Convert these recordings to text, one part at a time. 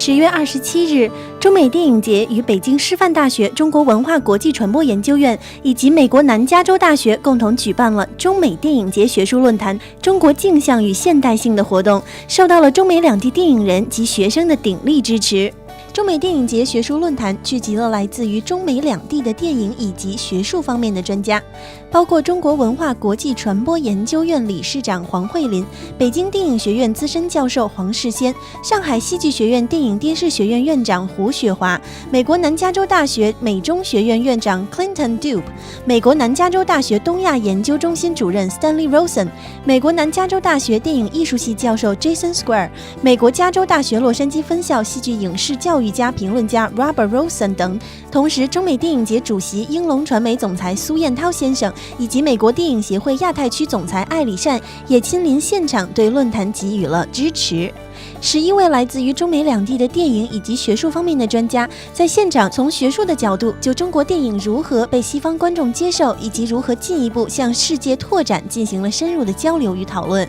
10月27日，中美电影节与北京师范大学中国文化国际传播研究院以及美国南加州大学共同举办了中美电影节学术论坛中国镜像与现代性的活动，受到了中美两地电影人及学生的鼎力支持。中美电影节学术论坛聚集了来自于中美两地的电影以及学术方面的专家，包括中国文化国际传播研究院理事长黄慧林、北京电影学院资深教授黄世先、上海戏剧学院电影电视学院院长胡雪华、美国南加州大学美中学院院长 Clinton Dube、美国南加州大学东亚研究中心主任 Stanley Rosen、美国南加州大学电影艺术系教授 Jason Square、美国加州大学洛杉矶分校戏剧影视教育家评论家 Robert Rosen 等。同时，中美电影节主席英龙传媒总裁苏彦涛先生以及美国电影协会亚太区总裁艾里善也亲临现场，对论坛给予了支持。11位来自于中美两地的电影以及学术方面的专家，在现场从学术的角度就中国电影如何被西方观众接受，以及如何进一步向世界拓展进行了深入的交流与讨论。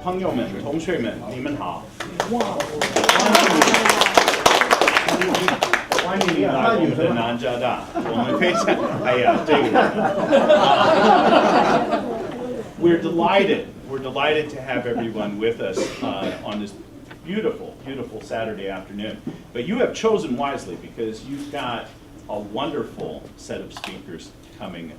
朋友们、同学们，你们好！欢迎来我们的南加大，我们非常We're delighted to have everyone with us on this beautiful Saturday afternoon. But you have chosen wisely because you've got a wonderful set of speakers coming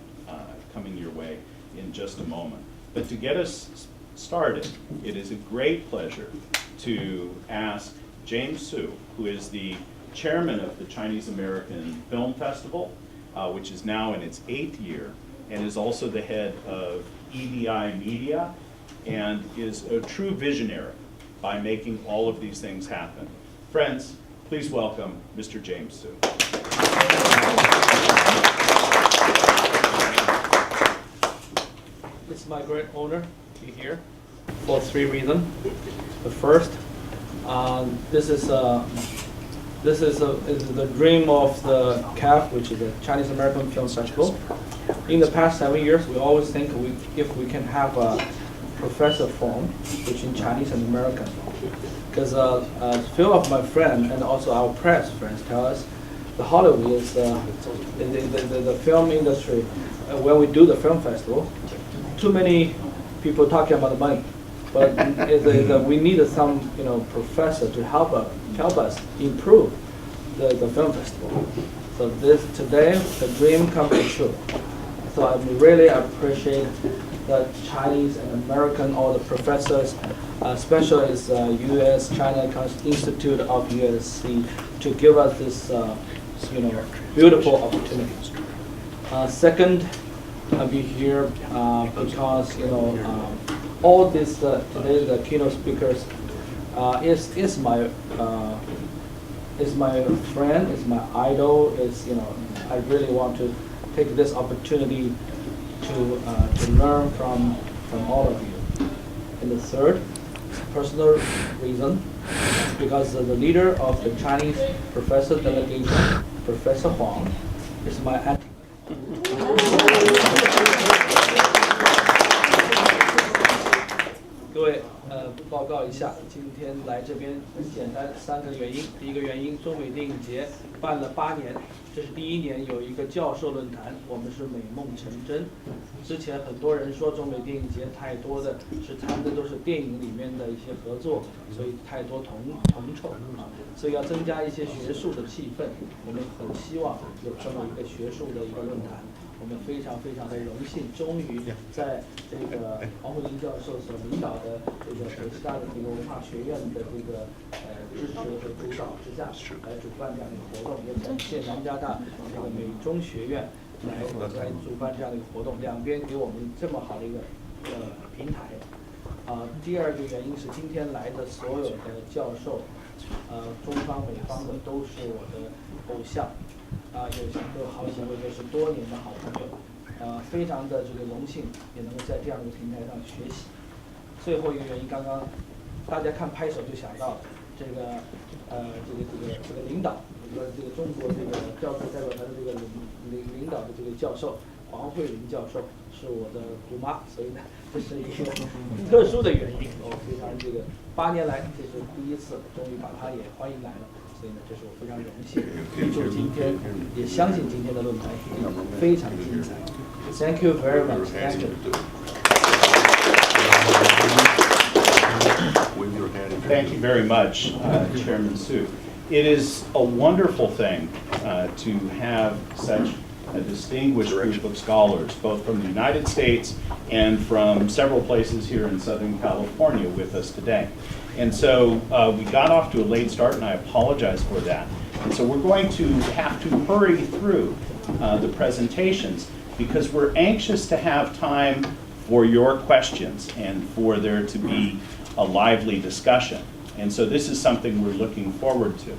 your way in just a moment. But to get us started, it is a great pleasure to ask James Su, who is the chairman of the Chinese American Film Festival, which is now in its 8th year, and is also the head of EDI Media, and is a true visionary by making all of these things happen. Friends, please welcome Mr. James Su. It's my great honor to be here for 3 reasons. The first, this is the dream of the CAF, which is the Chinese American Film Festival. In the past 7 years, we always think if we can have a professor forum between Chinese and American. Because a few of my friends and also our press friends tell us the Hollywood is the film industry. When we do the film festival, too many people talking about the money. But we need some professor to help us improve the film festival. So today the dream comes true. So I really appreciate the Chinese and American, all the professors, especially U.S. China Institute of USC, to give us this beautiful opportunity. Second, I'll be here because all this today the keynote speakers is my friend, is my idol. I really want to take this opportunity to learn from all of you. And the third, personal reason, because the leader of the Chinese professor delegation, Professor Huang, is my auntie. 各位，报告一下，今天来这边很简单，3个原因。第一个原因，中美电影节办了8年，这是第1年有一个教授论坛，我们是美梦成真。之前很多人说中美电影节太多的是谈的都是电影里面的一些合作，所以太多同酬啊，所以要增加一些学术的气氛。我们很希望有这么一个学术的一个论坛。我们非常的荣幸，终于在这个黄慧林教授所领导的这个北师大的这个文化学院的这个支持和主导之下，来主办这样的一个活动，也感谢南加大这个美中学院来主办这样的一个活动，两边给我们这么好的一个平台。第二个原因是今天来的所有的教授，中方美方的都是我的偶像。有好几位都是多年的好朋友，非常的这个荣幸，也能够在这样的一个平台上学习。最后一个原因，刚刚大家看拍手就想到这个领导，这个中国这个教授代表团的这个领导的这个教授，黄慧玲教授，是我的姑妈，所以呢，这是一个特殊的原因。我非常8年来这是第一次，终于把她也欢迎来了，所以呢，这是我非常荣幸。预祝今天，也相信今天的论坛一定非常精彩。Thank you very much. Thank you. Thank you very much, Chairman Su. It is a wonderful thing to have such a distinguished group of scholars, both from the United States and from several places here in Southern California with us today. And so we got off to a late start, and I apologize for that. And so we're going to have to hurry through the presentations because we're anxious to have time for your questions and for there to be a lively discussion. And so this is something we're looking forward to.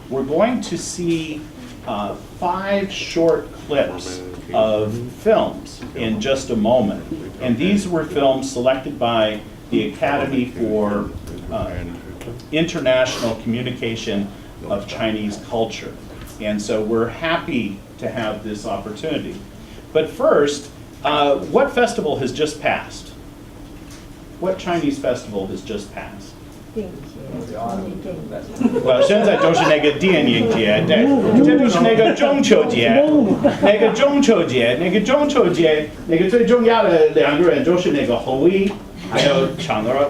We're going to see 5 short clips of films in just a moment. And these were films selected by the Academy for International Communication of Chinese Culture. And so we're happy to have this opportunity. But first, what festival has just passed? What Chinese festival has just passed? 现在就是那个电影节，对，这就是那个中秋节，那个中秋节，那个最重要的2个人就是那个侯一，还有嫦娥，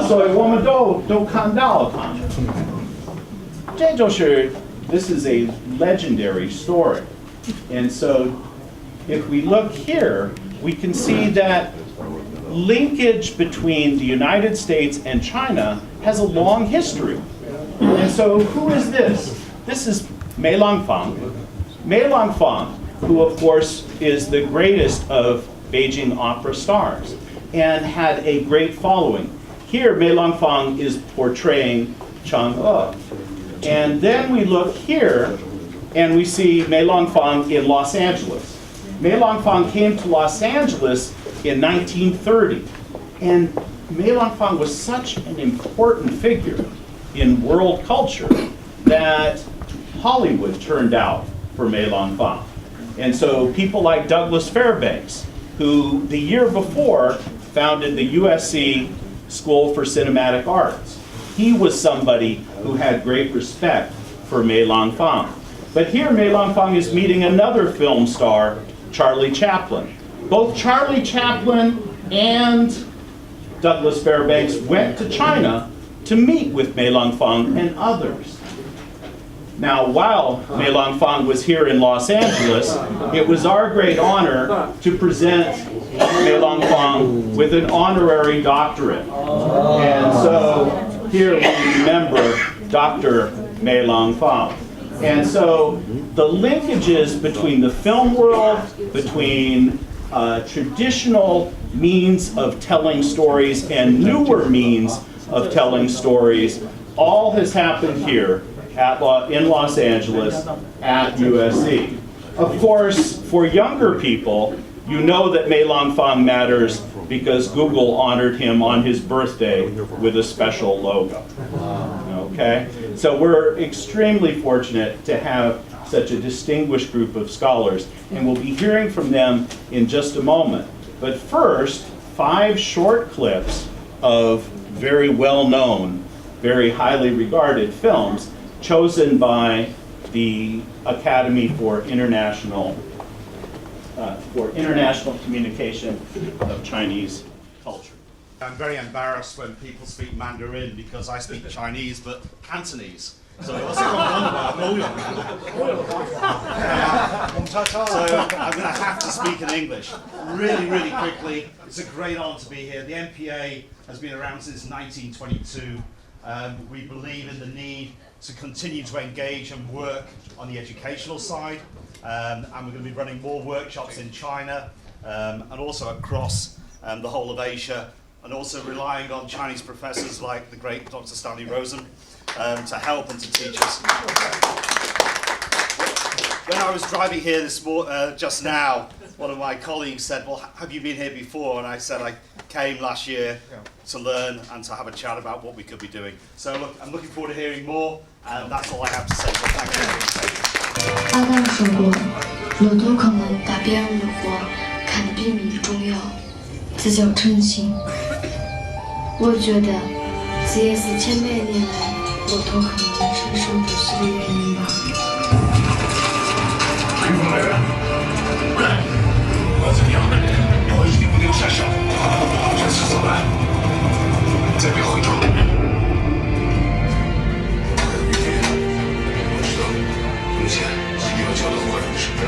所以我们都看到他们。这就是 this is a legendary story, and so if we look here, we can see that linkage between the United States and China has a long history. And so who is this? This is Mei Langfang. Mei Langfang, who of course is the greatest of Beijing opera stars and had a great following. Here Mei Langfang is portraying Chang'e. And then we look here and we see Mei Langfang in Los Angeles. Mei Langfang came to Los Angeles in 1930. And Mei Langfang was such an important figure in world culture that Hollywood turned out for Mei Langfang. And so people like Douglas Fairbanks, who the year before founded the USC School for Cinematic Arts, he was somebody who had great respect for Mei Langfang. But here Mei Langfang is meeting another film star, Charlie Chaplin. Both Charlie Chaplin and Douglas Fairbanks went to China to meet with Mei Langfang and others. Now, while Mei Langfang was here in Los Angeles, it was our great honor to present Mei Langfang with an honorary doctorate. And so here we remember Dr. Mei Langfang. And so the linkages between the film world, between traditional means of telling stories and newer means of telling stories, all has happened here in Los Angeles at USC. Of course, for younger people, you know that Mei Langfang matters because Google honored him on his birthday with a special logo. Okay? So we're extremely fortunate to have such a distinguished group of scholars, and we'll be hearing from them in just a moment. But first, 5 short clips of very well-known, very highly regarded films chosen by the Academy for International Communication of Chinese Culture. I'm very embarrassed when people speak Mandarin because I speak Chinese but Cantonese. So I'm going to have to speak in English really, really quickly. It's a great honor to be here. The MPA has been around since 1922. We believe in the need to continue to engage and work on the educational side. And we're going to be running more workshops in China and also across the whole of Asia, and also relying on Chinese professors like the great Dr. Stanley Rosen to help and to teach us. When I was driving here just now, one of my colleagues said, well, have you been here before? And I said I came last year to learn and to have a chat about what we could be doing. So look, I'm looking forward to hearing more, and that's all I have to say. So thank you. 阿刚说过，骆驼可能把别人的活看得比你重要，这叫诚信。我觉得这也是千百年来骆驼可能生生不息的原因吧。追过来人，来！我怎么样？我一定不能下手。这次走了，再别回头。我知道，目前一定要交到坏人的身份。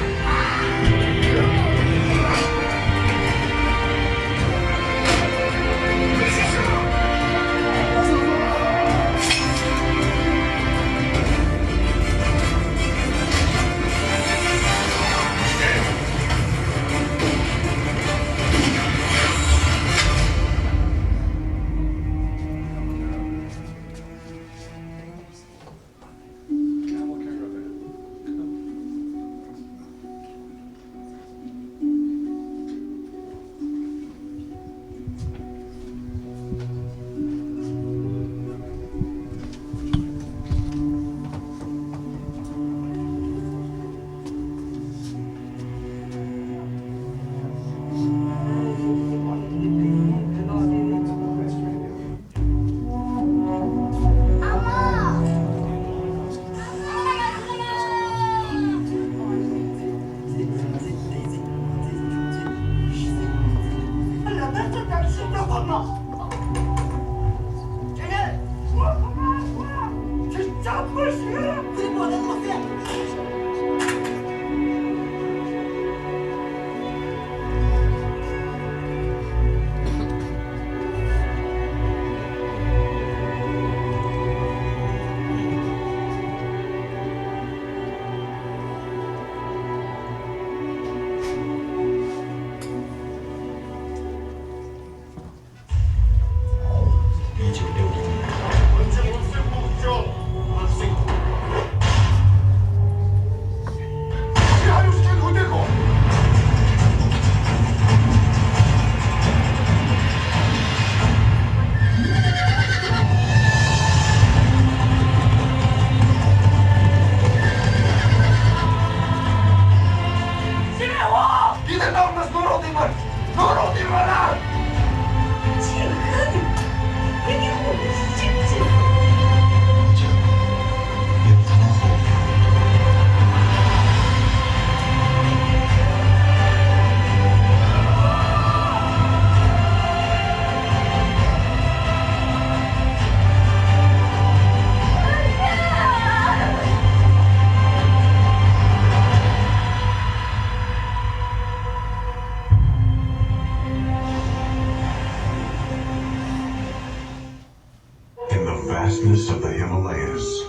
vastness of the Himalayas,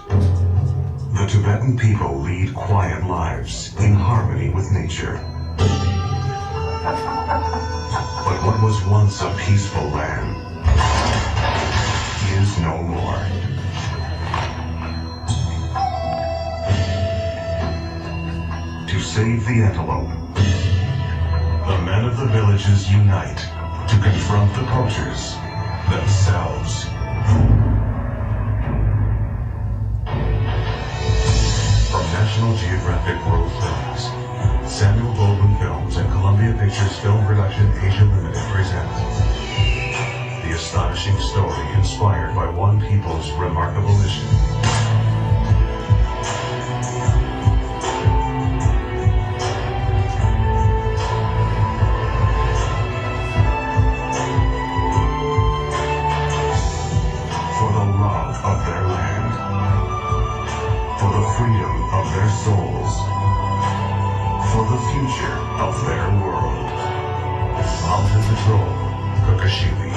the Tibetan people lead quiet lives in harmony with nature. But what was once a peaceful land is no more. To save the antelope, the men of the villages unite to confront the poachers themselves. From National Geographic World Films, Samuel Goldwyn Films and Columbia Pictures Film Production Asia Limited present the astonishing story inspired by one people's remarkable mission. For the love of their land, for the freedom of their souls, for the future of their world. Mountain Patrol, Kukashili.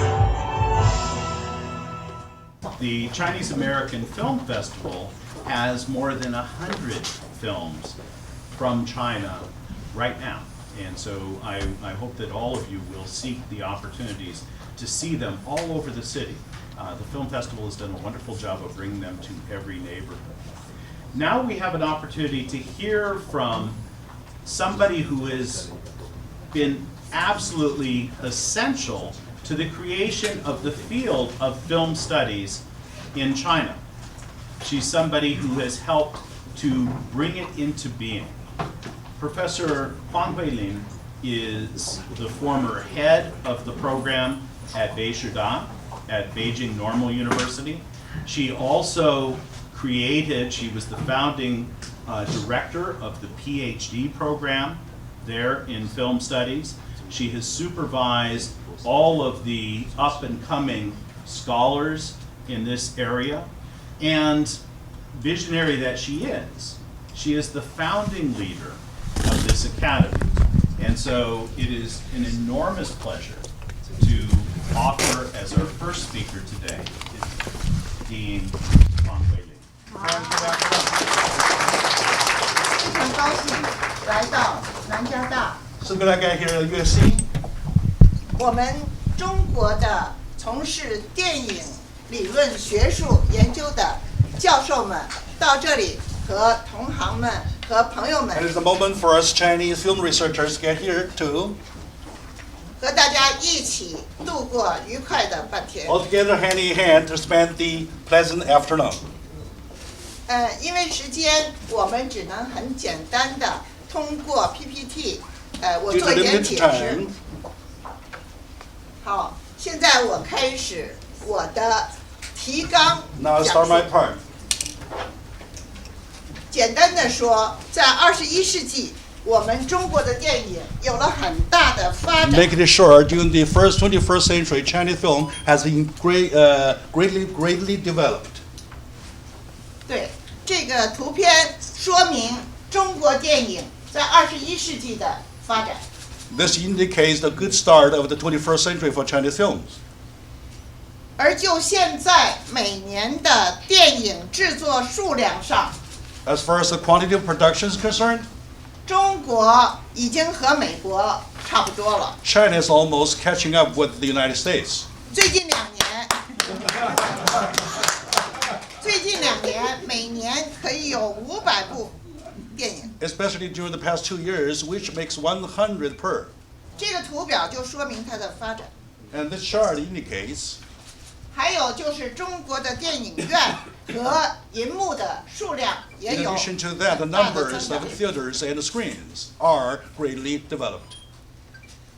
The Chinese American Film Festival has more than 100 films from China right now. And so I hope that all of you will seek the opportunities to see them all over the city. The film festival has done a wonderful job of bringing them to every neighborhood. Now we have an opportunity to hear from somebody who has been absolutely essential to the creation of the field of film studies in China. She's somebody who has helped to bring it into being. Professor Huang Huilin is the former head of the program at Beishida at Beijing Normal University. She also she was the founding director of the PhD program there in film studies. She has supervised all of the up and coming scholars in this area, and visionary that she is the founding leader of this academy. And so it is an enormous pleasure to offer as our first speaker today Dean Huang Huilin. 非常高兴来到南加大。 So good I got here at USC. 我们中国的从事电影理论学术研究的教授们到这里和同行们和朋友们 And it's the moment for us Chinese film researchers to get here too. 和大家一起度过愉快的半天。 All together hand in hand to spend the pleasant afternoon. 因为时间，我们只能很简单的通过 PPT， 我 Due 做 to 一点 limited 解释 time,。好，现在我开始我的提纲 now I 讲 start 述 my。part. 简单的说，在21世纪，我们中国的电影有了很大的发展。 Making it short, during the 21st century, Chinese film has been greatly developed. 对，这个图片说明中国电影在21世纪的发展。 This indicates the good start of the 21st century for Chinese films. 而就现在每年的电影制作数量上， As far as the quantity of production is concerned, 中国已经和美国差不多了。 China is almost catching up with the United States. 最近2年，每年可以有500部电影。 Especially during the past 2 years, which makes 100 per. 这个图表就说明它的发展。 And this chart indicates 还有就是中国的电影院和银幕的数量也 In 有 addition to that, the 很大的 numbers 增 of 长。 theaters and screens are greatly developed.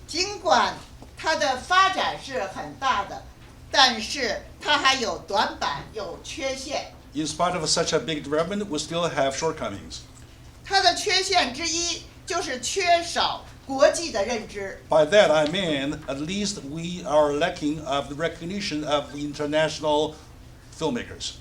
尽管它的发展是很大的，但是它还有短板，有缺陷。 In spite of such a big development, we still have shortcomings. 它的缺陷之一就是缺少国际的认知。 By that I mean, at least we are lacking of the recognition of international filmmakers.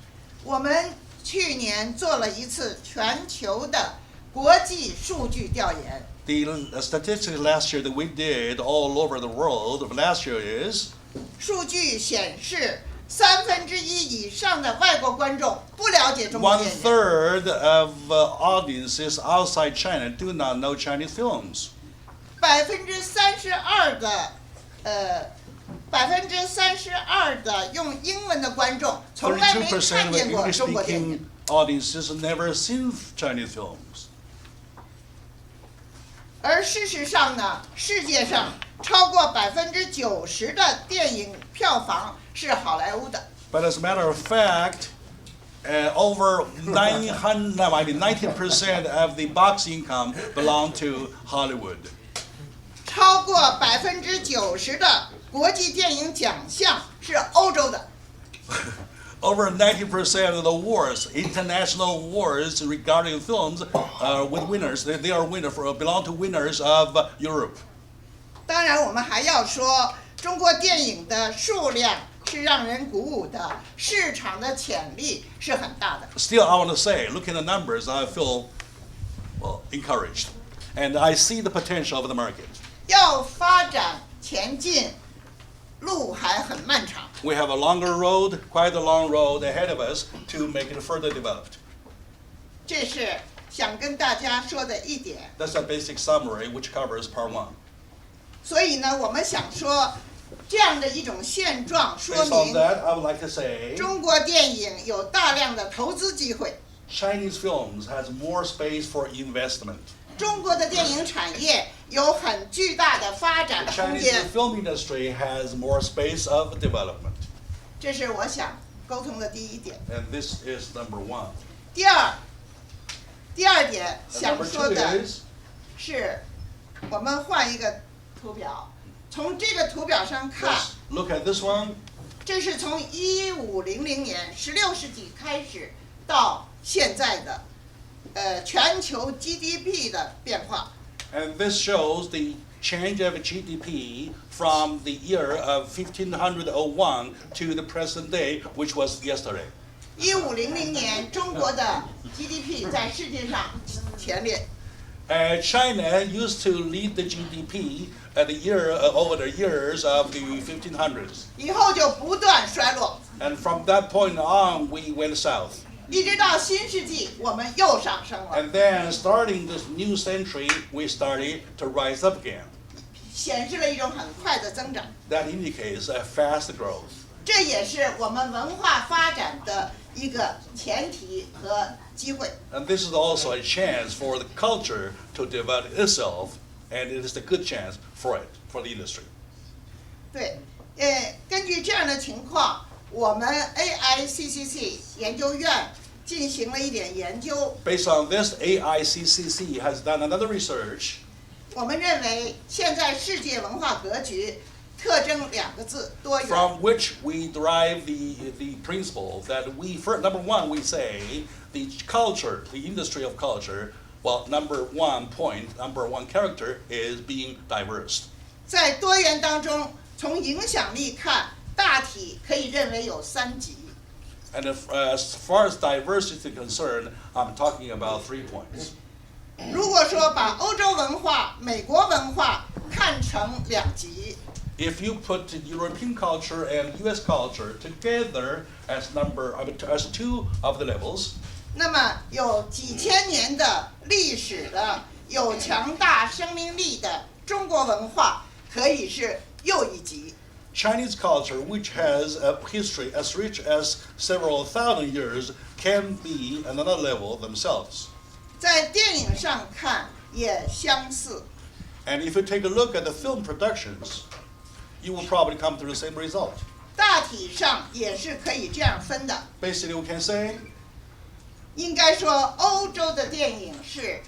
我们去年做了一次全球的国际数据调研， The statistics last year that we did all over the world of last year is 数据显示1/3以上的外国观众不了解中国电影。 1/3 of audiences outside China do not know Chinese films. 32%的用英文的观众从来没32% 看 of 见过中国电影。 English-speaking audiences have never seen Chinese films. 而事实上呢，世界上超过90%的电影票房是好莱坞的。 But as a matter of fact, over 90% of the box income belong to Hollywood. 超过90%的国际电影奖项是欧洲的。 Over 90% of the awards, international awards regarding films, with winners, they are belong to winners of Europe. 当然，我们还要说，中国电影的数量是让人鼓舞的，市场的潜力是很大的。 Still, I want to say, looking at the numbers, I feel, well, encouraged. And I see the potential of the market. 要发展前进，路还很漫长。 We have a longer road, quite a long road ahead of us to make it further developed. 这是想跟大家说的一点。 That's a basic summary which covers part 1. 所以呢，我们想说，这样的一种现状说 Based on 明 that, I would like to say 中国电影有大量的投资机会。 Chinese films has more space for investment. 中国的电影产业有很巨大的发展 The 空 Chinese 间， film industry has more space of development. 这是我想沟通的第一点。 And this is number 1. 第二点 And 想 number 说 2的 is 是，我们换一个图表，从这个图表上看， Let's look at this one. 这是从1500年16世纪开始到现在的，全球 GDP 的变化。 And this shows the change of GDP from the year of 1501 to the present day, which was yesterday. 1500年，中国的 GDP 在世界上前列。 China used to lead the GDP at the year over the years of the 1500s. 以后就不断衰落， And from that point on, we went south. 一直到新世纪，我们又上升了， And then, starting this new century, we started to rise up again. 显示了一种很快的增长。 That indicates a fast growth. 这也是我们文化发展的一个前提和机会。 And this is also a chance for the culture to develop itself, and it is a good chance for it, for the industry. 对，根据这样的情况，我们 AICCC 研究院进行了一点研究。 Based on this, AICCC has done another research. 我们认为，现在世界文化格局特征2个字：多元。 From which we derive the principle that we, number one, we say the culture, the industry of culture, well, number one character is being diverse. 在多元当中，从影响力看，大体可以认为有3级。 And as far as diversity is concerned, I'm talking about 3 points. 如果说把欧洲文化、美国文化看成2级， If you put European culture and U.S. culture together as 2 of the levels, 那么有几千年的历史的、有强大生命力的中国文化，可以是又一级。 Chinese culture, which has a history as rich as several thousand years, can be another level themselves. 在电影上看也相似。 And if you take a look at the film productions, you will probably come to the same result. 大体上也是可以这样分的。 Basically, we can say 应该说，欧洲的电影是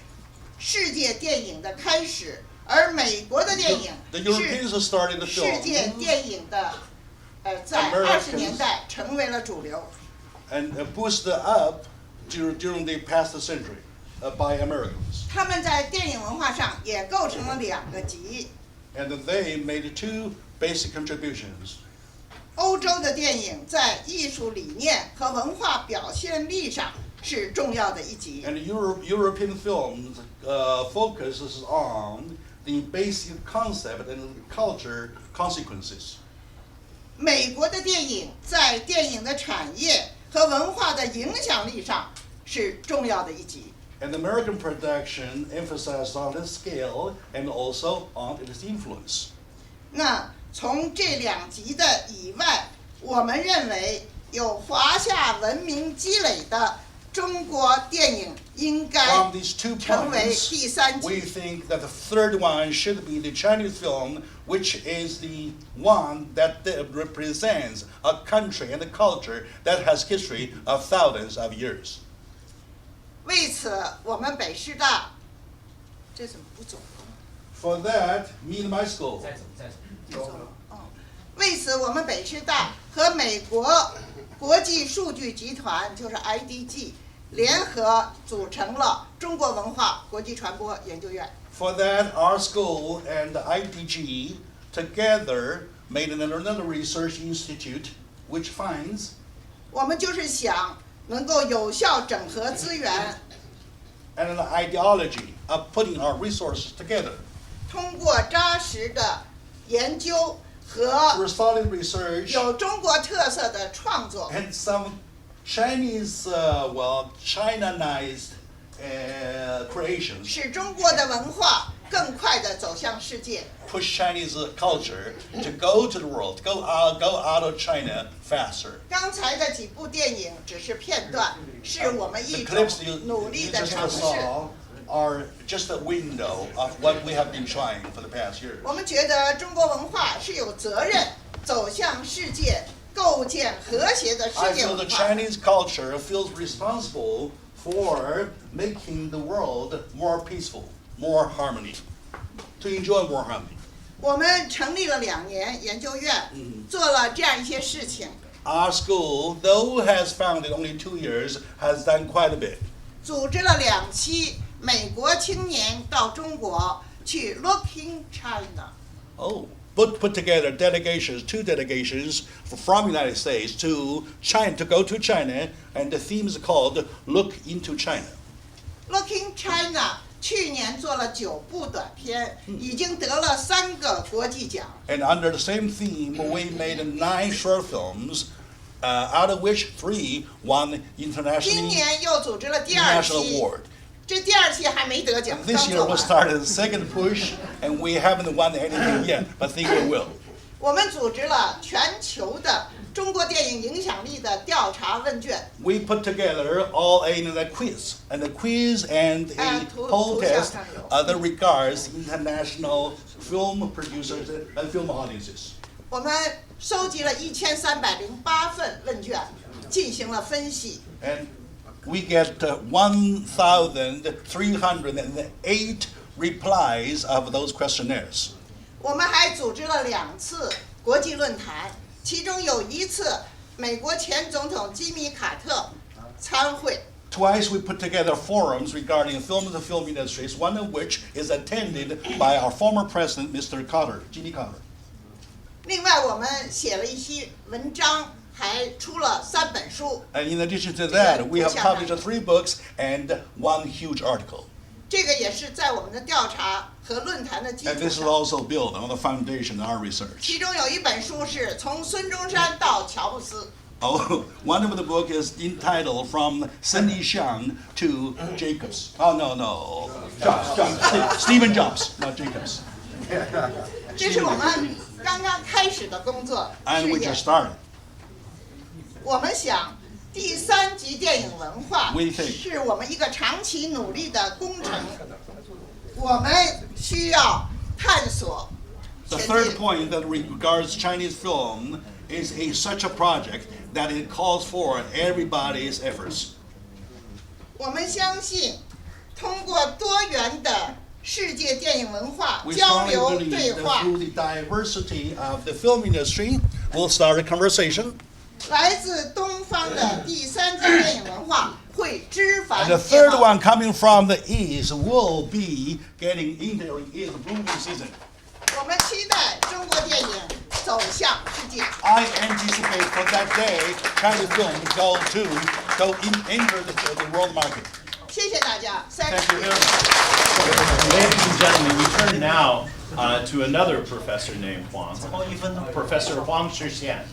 世界电影的开始，而美国的电影 the Europeans 是 started the 世界 film 电影的，在20年代成为了主流。 and boosted up during the past century by Americans. 他们在电影文化上也构成了2个级。 And they made 2 basic contributions. 欧洲的电影在艺术理念和文化表现力上是重要的一级。 And European films focuses on the basic concept and culture consequences. 美国的电影在电影的产业和文化的影响力上是重要的一级。 And American production emphasized on its scale and also on its influence. 那从这2级的以外，我们认为有华夏文明积累的中国电影应该 From these 2成为 points, 第3 we 级。 think that the third one should be the Chinese film, which is the one that represents a country and a culture that has history of thousands of years. 为此，我们北师大，这怎么不走？ For that, me and my school 为此，我们北师大和美国国际数据集团，就是 IDG， 联合组成了中国文化国际传播研究院。 For that, our school and the IDG together made another research institute, which finds 我们就是想能够有效整合资源， and an ideology of putting our resources together. 通过扎实的研究 Through 和 solid research 有中国特色的创作， and some Chinese, Chinanized creations, 使中国的文化更快地走向世界。 push Chinese culture to go to the world, go out of China faster. 刚才的几部电影只是片段，是我们 The 一种 clips you 努力的 just 尝试。 saw are just a window of what we have been trying for the past years. 我们觉得中国文化是有责任走向世界，构建和谐的世 I 界 feel 文 the 化。 Chinese culture feels responsible for making the world more peaceful. more harmony, to enjoy more harmony. 我们成立了2年研究院，做了这样一些事情。 Our school, though has founded only 2 years, has done quite a bit. 组织了2期美国青年到中国去 Looking China。 Oh, put together delegations, 2 delegations from United States to China, to go to China, and the theme is called Look into China. Looking China 去年做了9部短片，已经得了3个国际奖。 And under the same theme, we made 9 short films, out of which 3 won 今 international 年又组织了第2期， award. 这第2期还没得奖， This 刚 year 做 we 完。 started the second push, and we haven't won anything yet, but think we will. 我们组织了全球的中国电影影响力的调查问卷。 We put together all in a quiz, and a poll test that regards international film producers and film audiences. 我们收集了1308份问卷，进行了分析。 And we get 1,308 replies of those questionnaires. 我们还组织了2次国际论坛，其中有1次美国前总统吉米·卡特参会。 Twice we put together forums regarding film and the film industries, one of which is attended by our former president, Mr. Carter, Jimmy Carter. 另外，我们写了一些文章，还出了3本书。 And in addition to that, we have published 3 books and 1 huge article. 这个也是在我们的调查和论坛的基 And 础 this is 上。 also built on the foundation of our research. 其中有1本书是从孙中山到乔布斯。 Oh, one of the book is entitled From Cindy Xiang to Jacobs. Oh, no. Stephen Jobs, not Jacobs. 这是我们刚刚开始的工作 And 事 we 业 just。started. 我们想，第3级电影文化 We think 是我们一个长期努力的工程，我们需要探索 The 前 third 进。 point that regards Chinese film is such a project that it calls for everybody's efforts. 我们相信，通过多元的世界电影文化 We 交 strongly 流 believe 对 that 话， through the diversity of the film industry, we'll start a conversation. 来自东方的第3级电影文化会枝 And 繁 the 叶 third 茂。 one coming from the East will be getting entering its blooming season. 我们期待中国电影走向世界。 I anticipate for that day Chinese films enter the world market. 谢谢大家 Thank you very，Thank much. Ladies and gentlemen, we turn now to another professor named Huang, Professor Huang Shixian.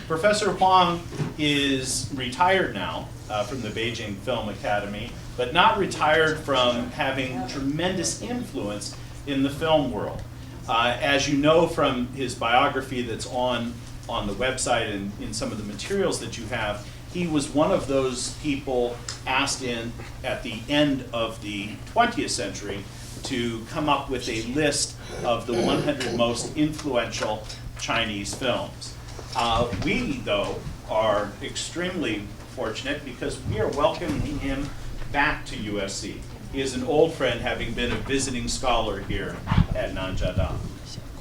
Professor Huang is retired now from the Beijing Film Academy, but not retired from having tremendous influence in the film world. As you know from his biography that's on the website and in some of the materials that you have, he was one of those people asked in at the end of the 20th century to come up with a list of the 100 most influential Chinese films. We, though, are extremely fortunate because we are welcoming him back to USC. He is an old friend, having been a visiting scholar here at Nanjiadang.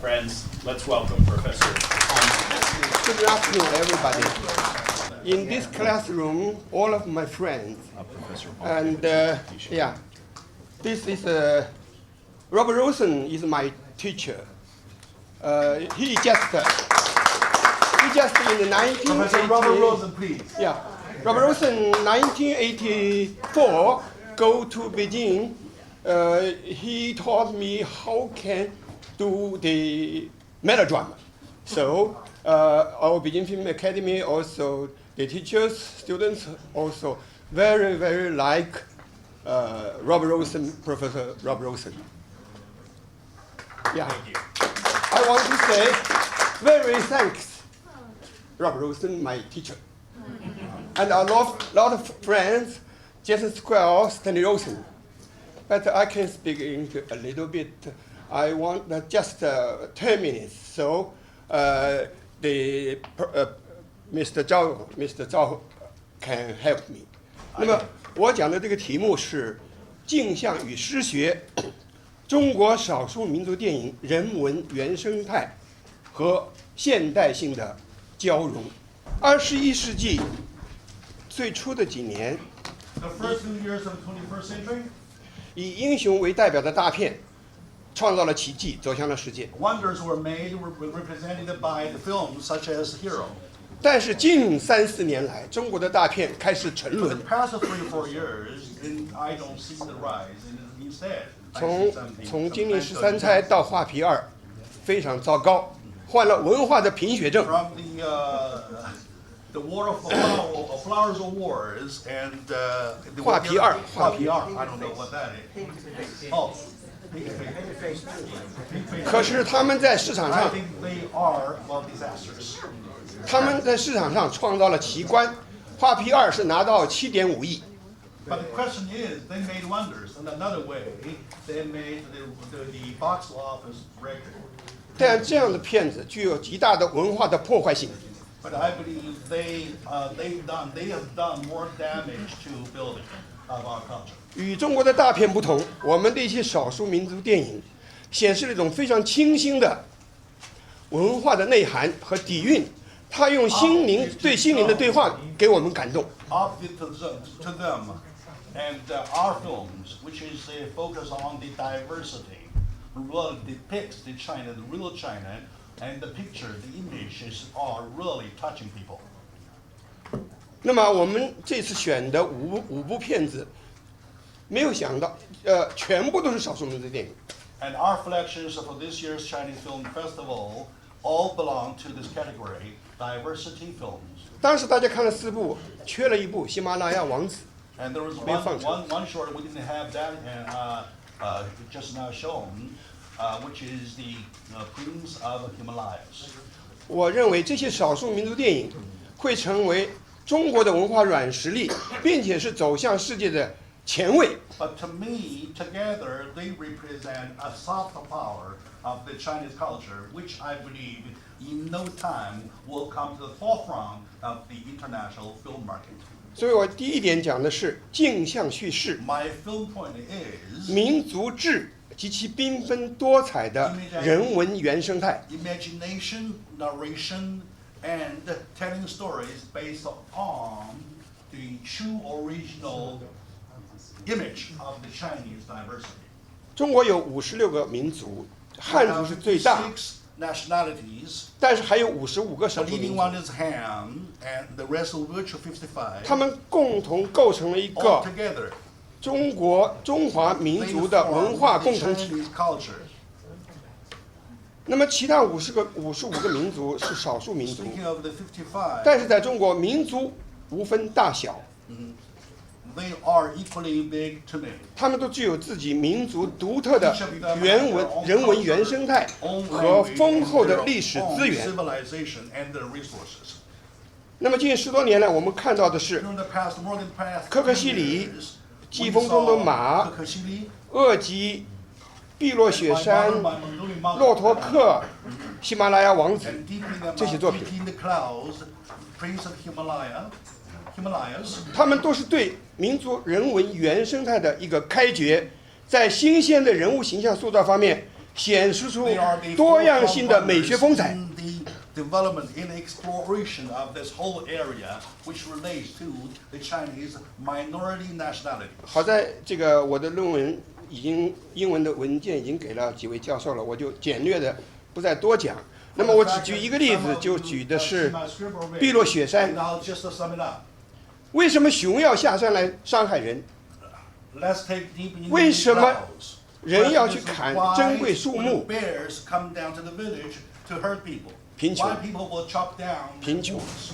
Friends, let's welcome Professor Huang. Good afternoon, everybody. In this classroom, all of my friends, and yeah, this is Robert Rosen is my teacher. He just in the 1980. please. Yeah, Robert Rosen, 1984, go to Beijing. He taught me how can do the melodrama. So our Beijing Film Academy also, the teachers, students also very, very like Robert Rosen, Professor Robert Rosen. Yeah. Thank you. I want to say very thanks, Robert Rosen, my teacher. And a lot of friends, Jason Squire, Stanley Rosen. But I can speak English a little bit. I want just 10 minutes. So Mr. Zhao can help me. 那么我讲的这个题目是镜像与诗学。中国少数民族电影人文原生态和现代性的交融。21世纪最初的几年， The first few years of the 21st century, 以英雄为代表的大片创造了奇迹，走向了世界。 wonders were made, were represented by the films such as Hero. 但是近3-4年来，中国的大片开始沉 For 沦 the，past 3 or 4 years, I don't see the rise. Instead, I 从 see something 从金陵 fundamental 13钗 different. 到画皮2，非常糟糕，患了文化的贫血症。 From the War of Flowers Awards and the 画皮2， 画皮2, I don't know what that is. Oh, Pink Face. 可是他们在市场 I 上， think they are well disasters. 他们在市场上创造了奇观。画皮2是拿到7.5亿， But the question is, they made wonders. In another way, they made the box office record. 但这样的片子具有极大的文化的破坏性。 But I believe they have done more damage to building of our culture. 与中国的大片不同，我们的一些少数民族电影显示了一种非常清新的文化的内涵和底蕴。它用对心灵的对话给我们感动。 Opposite to them, and our films, which is a focus on the diversity, really depicts the China, the real China, and the picture, the images are really touching people. 那么我们这次选的五部片子，没有想到，全部都是少数民族电影。 And our selections for this year's Chinese Film Festival all belong to this category, diversity films. 当时大家看了4部，缺了一部《喜马拉雅王子》。 And there was one short we didn't have that just now shown, which is the Prince of the Himalayas. 我认为这些少数民族电影会成为中国的文化软实力，并且是走向世界的前卫。 But to me, together, they represent a soft power of the Chinese culture, which I believe in no time will come to the forefront of the international film market. 所以我第一点讲的是镜像叙事， My film point is 民族志及其缤纷多彩的人文原生态。 imagination, narration, and telling stories based on the true original image of the Chinese diversity. 中国有56个民族，汉族是最大， 6 nationalities. 但是还有55个 The 少数民 leading 族， one is Han, and the rest of which are 55. 他们共同构成了一个 Altogether, 中华民 they 族的 form 文化 the 共同体。 Chinese culture. 那么其他55个民族是少数民族， Speaking of the 55, 但是在中国民族无分大小， they are equally big to me. 他们都具有自己民族独特的人文原生态 Own 和 language 丰厚 and 的 their 历史 own 资源。 civilization and their resources. 那么近10多年来，我们看到的是 During the past, more than past 可可西里 years, 季 we 风中的 saw 马 可可西里鄂吉、碧落雪山、 by Mongolian mountain 骆驼克、喜马拉雅王子 and deep in the 这些作品， deep in the clouds, Prince of Himalayas. 他们都是对民族人文原生态的一个开掘，在新鲜的人物形象塑造方面显示出 They are the 多样性的美学风采。 in the development, in the exploration of this whole area, which relates to the Chinese minority nationality. 好在这个我的论文英文的文件已经给了几位教授了，我就简略的不再多讲。那么我只举一个例子，就举的是碧落雪山。 Now just to sum it up, 为什么熊要下山来伤害人？ let's take deep in 为 the 什么 clouds. 人要去 This is 砍 why 珍贵树 when 木？ the bears come down to the village to hurt people. 贫穷。 Why people will chop down 贫穷。 woods?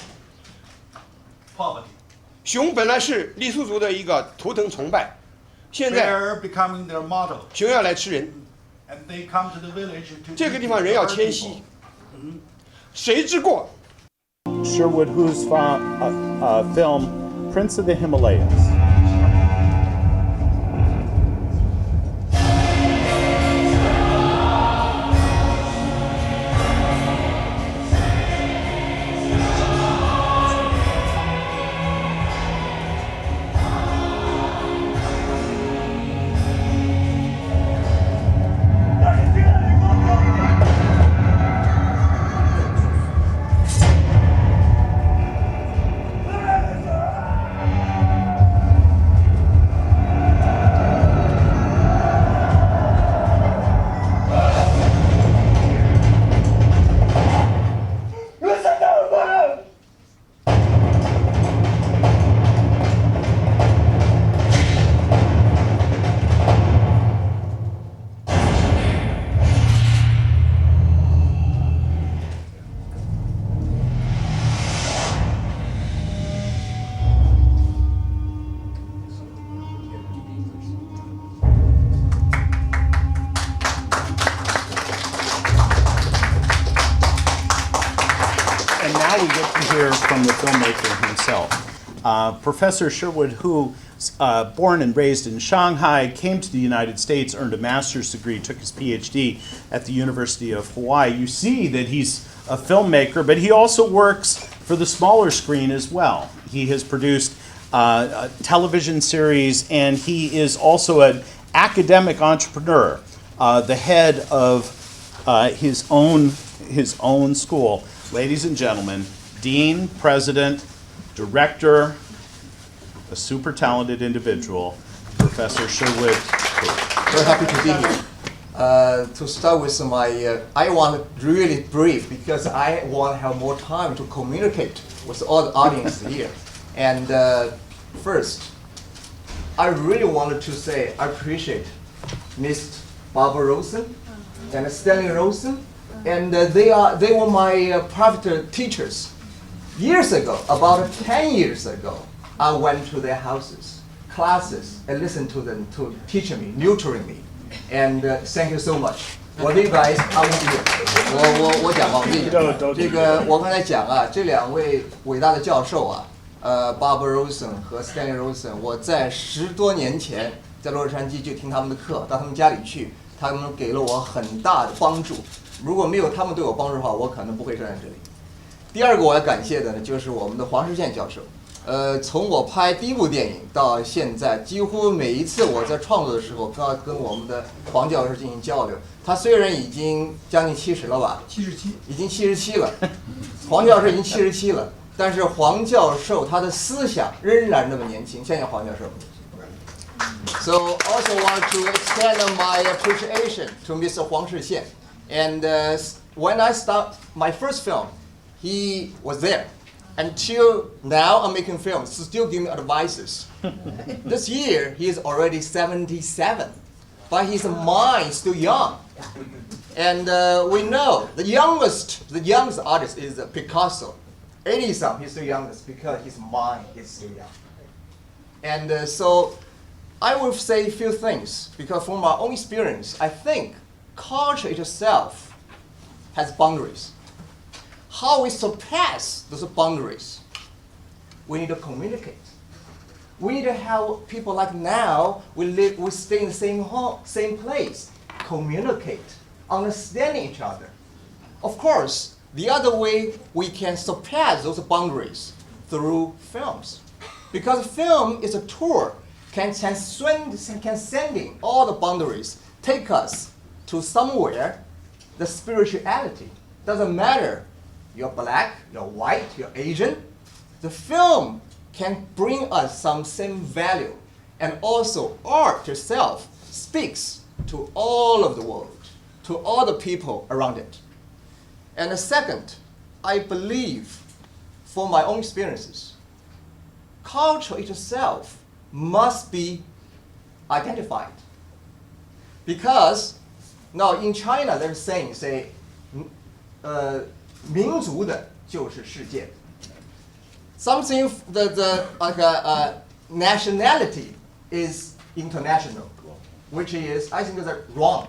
Poverty. 熊本来是傈僳族的一个图腾崇拜，现在 Bear becoming their motto, 熊要来吃人。 and they come to the village to 这个 eat 地方人要 hurt 迁 people. 徙，谁之过？ Sherwood Hu's film Prince of the Himalayas. hear from the filmmaker himself. Professor Sherwood, who, born and raised in Shanghai, came to the United States, earned a master's degree, took his PhD at the University of Hawaii. You see that he's a filmmaker, but he also works for the smaller screen as well. He has produced a television series, and he is also an academic entrepreneur, the head of his own school. Ladies and gentlemen, dean, president, director, a super talented individual, Professor Sherwood. Very happy to be here. To start with I want to really brief because I want to have more time to communicate with all the audience here. And first, I really wanted to say I appreciate Miss Barbara Rosen and Stanley Rosen, and they were my private teachers. Years ago, about 10 years ago, I went to their houses, classes, and listened to them to teach me, nurturing me. And thank you so much. What you guys are here? 我讲吧，这个我刚才讲啊，这两位伟大的教授啊，Barbara Rosen 和 Stanley Rosen， 我在10多年前在洛杉矶就听他们的课，到他们家里去，他们给了我很大的帮助。如果没有他们对我帮助的话，我可能不会站在这里。第二个我要感谢的呢，就是我们的黄世宪教授。从我拍第一部电影到现在，几乎每一次我在创作的时候，都要跟我们的黄教授进行交流。他虽然已经将近70了吧，77，已经77了，黄教授已经77了，但是黄教授他的思想仍然那么年轻。谢谢黄教授。So also want to extend my appreciation to Mr. Huang Shixian. And when I start my first film, he was there. Until now, I'm making films, still giving advices. This year, he is already 77, but his mind is still young. And we know the youngest artist is Picasso. 80-something, he's the youngest because his mind is still young. And so I will say a few things because from my own experience, I think culture itself has boundaries. How we surpass those boundaries? We need to communicate. We need to have people like now, we stay in the same home, same place, communicate, understand each other. Of course, the other way we can surpass those boundaries through films. Because film is a tool, can transcending all the boundaries, take us to somewhere, the spirituality. Doesn't matter. You're black, you're white, you're Asian. The film can bring us some same value. And also art itself speaks to all of the world, to all the people around it. And the second, I believe, from my own experiences, culture itself must be identified. Because now in China, they're saying, say, 民族的就是世界。Something nationality is international, which is I think is wrong.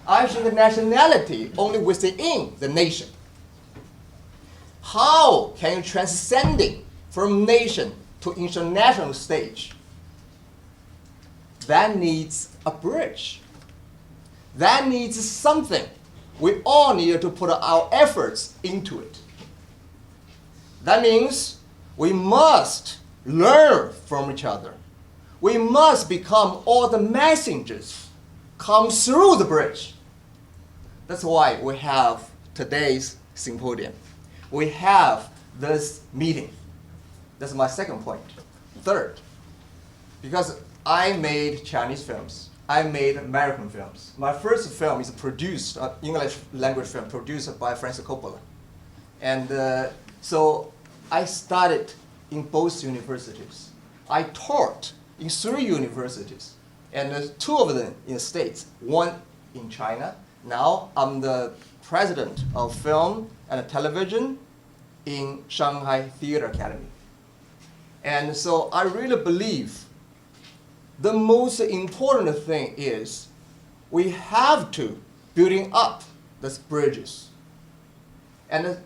I think the nationality only within the nation. How can you transcending from nation to international stage? That needs a bridge. That needs something. We all need to put our efforts into it. That means we must learn from each other. We must become all the messengers come through the bridge. That's why we have today's symposium. We have this meeting. That's my second point. Third, because I made Chinese films. I made American films. My first film is produced, English language film, produced by Francis Coppola. And so I started in both universities. I taught in 3 universities, and 2 of them in the States, 1 in China. Now I'm the president of film and television in Shanghai Theater Academy. And so I really believe the most important thing is we have to building up these bridges. And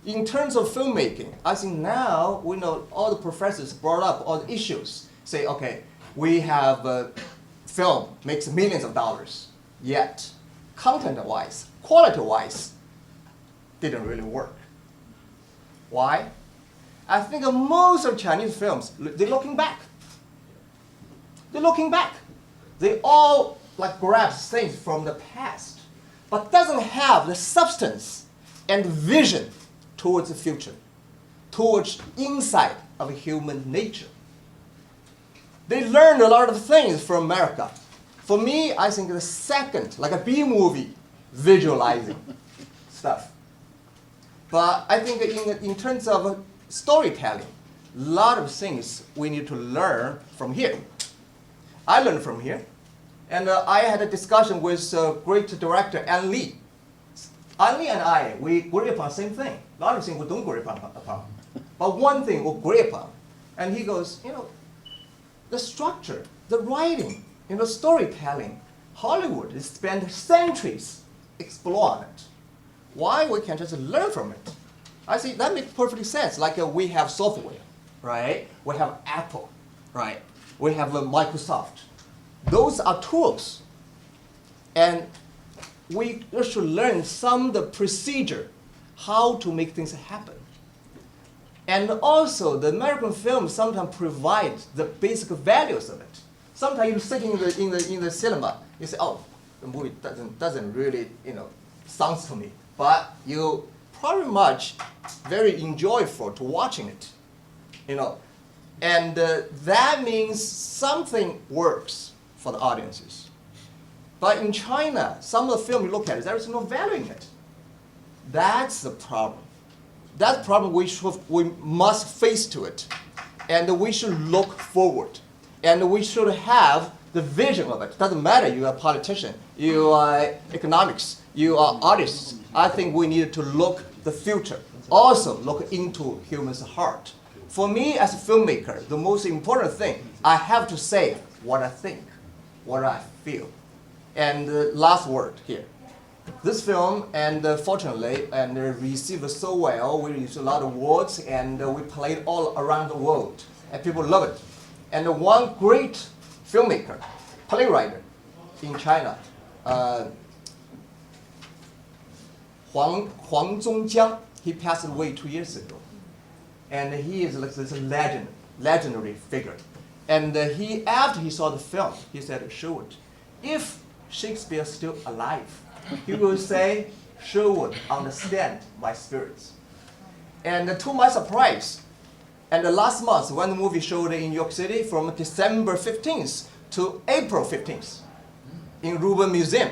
in terms of filmmaking, I think now we know all the professors brought up all the issues. Say, okay, we have film makes millions of dollars, yet content-wise, quality-wise, didn't really work. Why? I think most of Chinese films, they're looking back. They're looking back. They all like grab things from the past, but doesn't have the substance and vision towards the future, towards inside of human nature. They learned a lot of things from America. For me, I think the second, like a B-movie, visualizing stuff. But I think in terms of storytelling, a lot of things we need to learn from here. I learned from here. And I had a discussion with great director An Lee. An Lee and I, we agree upon the same thing. A lot of things we don't agree upon. But one thing we agree upon. And he goes, the structure, the writing, storytelling, Hollywood has spent centuries exploring it. Why we can't just learn from it? I see that makes perfect sense. Like we have software, right? We have Apple, right? We have Microsoft. Those are tools. And we should learn some of the procedure, how to make things happen. And also, the American film sometimes provides the basic values of it. Sometimes you're sitting in the cinema, you say, oh, the movie doesn't really, sounds to me. But you probably much very enjoyable to watching it, And that means something works for the audiences. But in China, some of the film you look at, there is no value in it. That's the problem. That's the problem we must face to it. And we should look forward. And we should have the vision of it. Doesn't matter you are a politician, you are economics, you are artists. I think we need to look the future. Also look into human's heart. For me as a filmmaker, the most important thing, I have to say what I think, what I feel. And the last word here. This film, and fortunately, received so well. We received a lot of awards, and we played all around the world, and people love it. And one great filmmaker, playwright in China, Huang Zhongjiang, he passed away 2 years ago. And he is like this legendary figure. And after he saw the film, he said, Sherwood, if Shakespeare is still alive, he will say, Sherwood, understand my spirits. And to my surprise, and last month, when the movie showed in New York City from December 15th to April 15th in Rubin Museum,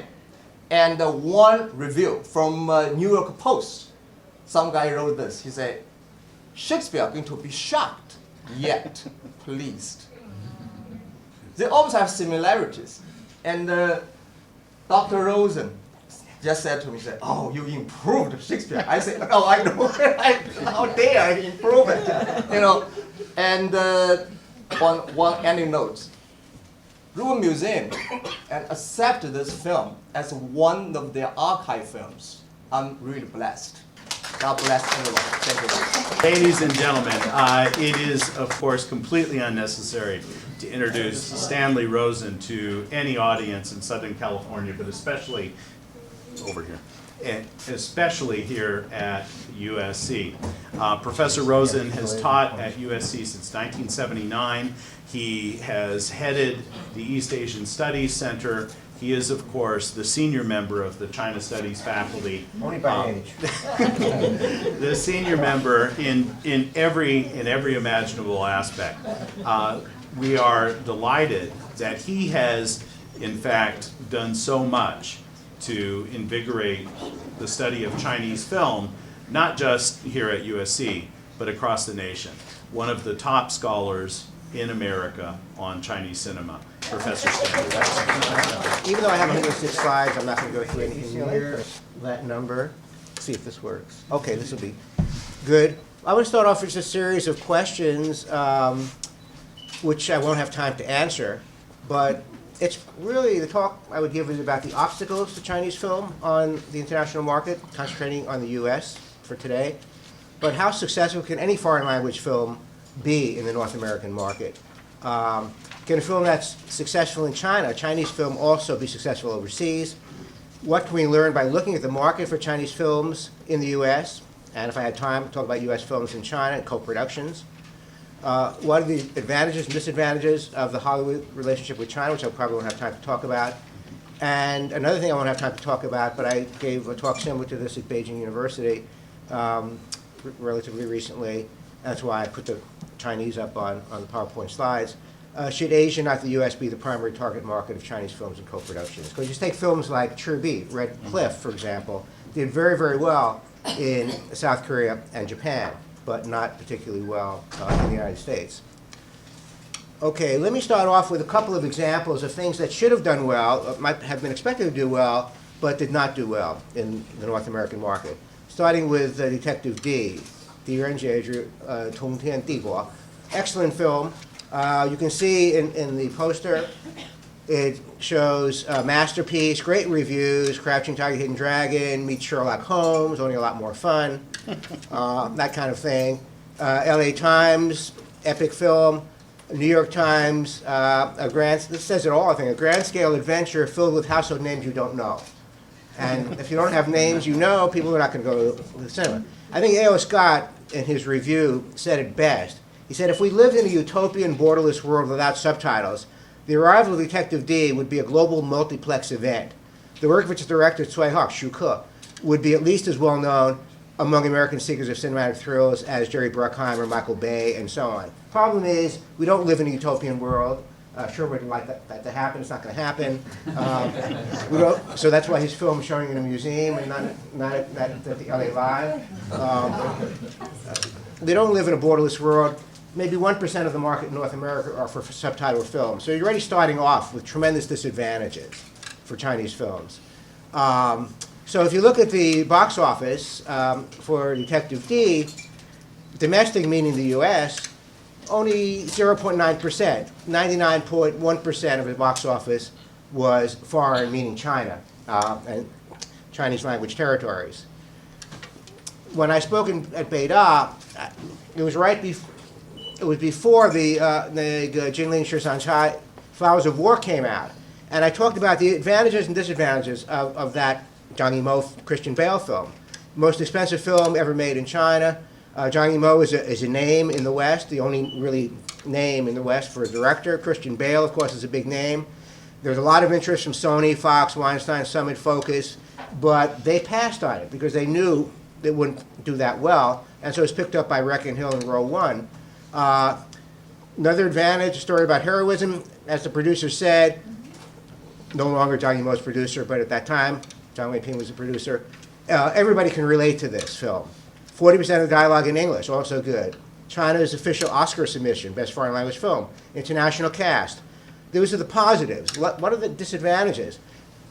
and one review from New York Post, some guy wrote this. He said, Shakespeare going to be shocked, yet pleased. They always have similarities. And Dr. Rosen just said to me, said, oh, you improved Shakespeare. I said, oh, I know. How dare I improve it? And one ending note. Rubin Museum accepted this film as one of their archive films. I'm really blessed. God bless everyone. Thank you. Ladies and gentlemen, it is, of course, completely unnecessary to introduce Stanley Rosen to any audience in Southern California, but especially over here, and especially here at USC. Professor Rosen has taught at USC since 1979. He has headed the East Asian Studies Center. He is, of course, the senior member of the China Studies faculty. Only by age. The senior member in every imaginable aspect. We are delighted that he has, in fact, done so much to invigorate the study of Chinese film, not just here at USC, but across the nation. One of the top scholars in America on Chinese cinema, Professor Stanley. Even though I have 106 slides, I'm not going to go through anything near that number. Let's see if this works. Okay, this will be good. I want to start off with just a series of questions, which I won't have time to answer, but it's really, the talk I would give is about the obstacles to Chinese film on the international market, concentrating on the US for today. but how successful can any foreign language film be in the North American market? Can a film that's successful in China, a Chinese film, also be successful overseas? What can we learn by looking at the market for Chinese films in the U.S.? And if I had time, talk about U.S. films in China and co-productions. What are the advantages and disadvantages of the Hollywood relationship with China, which I probably won't have time to talk about. And another thing I won't have time to talk about, but I gave a talk similar to this at Beijing University relatively recently. That's why I put the Chinese up on the PowerPoint slides. Should Asia, not the U.S., be the primary target market of Chinese films and co-productions? Because you take films like Chirbi, Red Cliff, for example, did very, very well in South Korea and Japan, but not particularly well in the United States. Okay, let me start off with a couple of examples of things that should have done well, might have been expected to do well, but did not do well in the North American market. Starting with Detective D, 狄仁杰之通天帝国. Excellent film. You can see in the poster, it shows a masterpiece, great reviews, Crouching Tiger, Hidden Dragon, meets Sherlock Holmes, only a lot more fun, that kind of thing. LA Times, epic film. New York Times, this says it all, I think, a grand scale adventure filled with household names you don't know. And if you don't have names you know, people are not going to go to the cinema. I think A.O. Scott, in his review, said it best. He said, if we lived in a utopian, borderless world without subtitles, the arrival of Detective D would be a global multiplex event. The work of its director, Tsui Hawk, Shu Ke, would be at least as well known among American seekers of cinematic thrills as Jerry Bruckheimer, Michael Bay, and so on. Problem is, we don't live in a utopian world. Sure, we'd like that to happen. It's not going to happen. So that's why his film is showing in a museum and not at the LA Live. They don't live in a borderless world. Maybe 1% of the market in North America are for subtitled films. So you're already starting off with tremendous disadvantages for Chinese films. So if you look at the box office for Detective D, domestic, meaning the US, only 0.9%. 99.1% of the box office was foreign, meaning China, and Chinese language territories. When I spoke at Beida, it was before the Jinling Shizhan Chai Flowers of War came out. And I talked about the advantages and disadvantages of that Zhang Yimou Christian Bale film. Most expensive film ever made in China. Zhang Yimou is a name in the West, the only really name in the West for a director. Christian Bale, of course, is a big name. There's a lot of interest from Sony, Fox, Weinstein, Summit, Focus, but they passed on it because they knew it wouldn't do that well, and so it was picked up by Wreck and Hill and Row One. Another advantage, a story about heroism, as the producer said, no longer Zhang Yimou's producer, but at that time, Zhang Weiping was the producer. Everybody can relate to this film. 40% of the dialogue in English, also good. China's official Oscar submission, Best Foreign Language Film. International cast. Those are the positives. What are the disadvantages?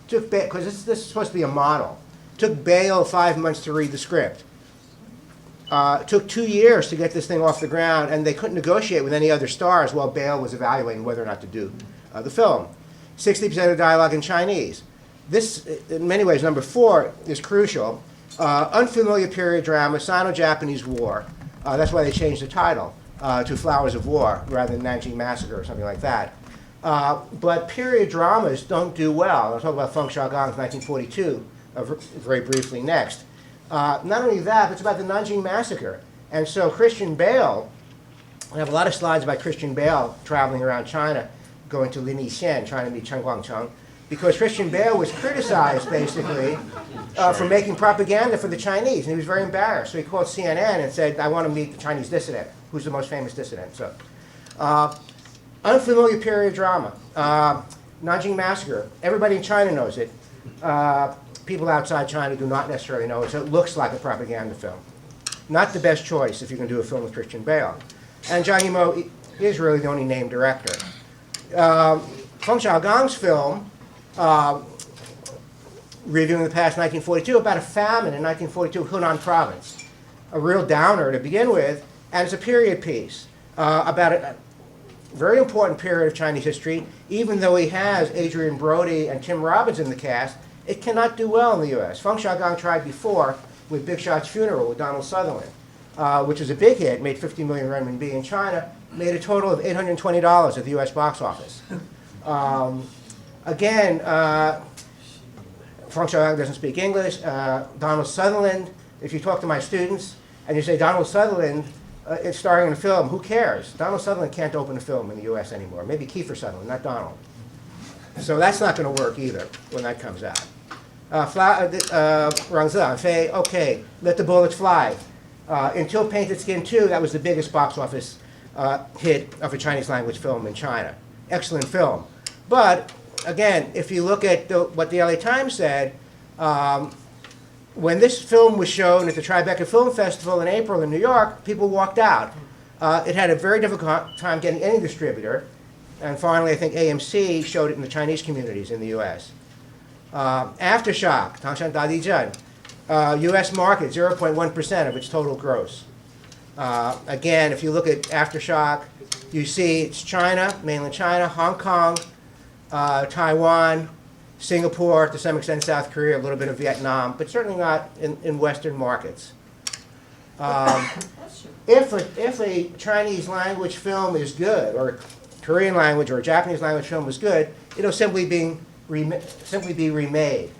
Because this is supposed to be a model. Took Bale 5 months to read the script. Took 2 years to get this thing off the ground, and they couldn't negotiate with any other stars while Bale was evaluating whether or not to do the film. 60% of the dialogue in Chinese. This, in many ways, number 4 is crucial. Unfamiliar period drama, Sino-Japanese War. That's why they changed the title to Flowers of War rather than Nanjing Massacre or something like that. But period dramas don't do well. I'll talk about Feng Xiaogang's 1942 very briefly next. Not only that, but it's about the Nanjing Massacre. And so Christian Bale, I have a lot of slides about Christian Bale traveling around China, going to Lin Yixian, trying to meet Chen Guangcheng, because Christian Bale was criticized, basically, for making propaganda for the Chinese, and he was very embarrassed. So he called CNN and said, I want to meet the Chinese dissident, who's the most famous dissident. So, unfamiliar period drama. Nanjing Massacre. Everybody in China knows it. People outside China do not necessarily know it, so it looks like a propaganda film. Not the best choice if you can do a film with Christian Bale. And Zhang Yimou is really the only named director. Feng Xiaogang's film, reviewing the past 1942, about a famine in 1942 Hunan province. A real downer to begin with, and it's a period piece about a very important period of Chinese history. Even though he has Adrian Brody and Tim Robbins in the cast, it cannot do well in the U.S. Feng Xiaogang tried before with Big Shot's Funeral with Donald Sutherland. which was a big hit, made 50 million renminbi in China, made a total of $820 at the US box office. Again, Feng Xiaoyang doesn't speak English. Donald Sutherland, if you talk to my students and you say Donald Sutherland is starring in a film, who cares? Donald Sutherland can't open a film in the US anymore. Maybe Kiefer Sutherland, not Donald. So that's not going to work either when that comes out. Fei, okay, Let the Bullets Fly. Until Painted Skin 2, that was the biggest box office hit of a Chinese language film in China. Excellent film. But again, if you look at what the LA Times said, when this film was shown at the Tribeca Film Festival in April in New York, people walked out. It had a very difficult time getting any distributor. And finally, I think AMC showed it in the Chinese communities in the US. Aftershock, Tangshan Dadijian, US market, 0.1% of its total gross. Again, if you look at Aftershock, you see it's China, mainland China, Hong Kong, Taiwan, Singapore, to some extent South Korea, a little bit of Vietnam, but certainly not in Western markets. If a Chinese language film is good, or Korean language or a Japanese language film is good, it'll simply be remade.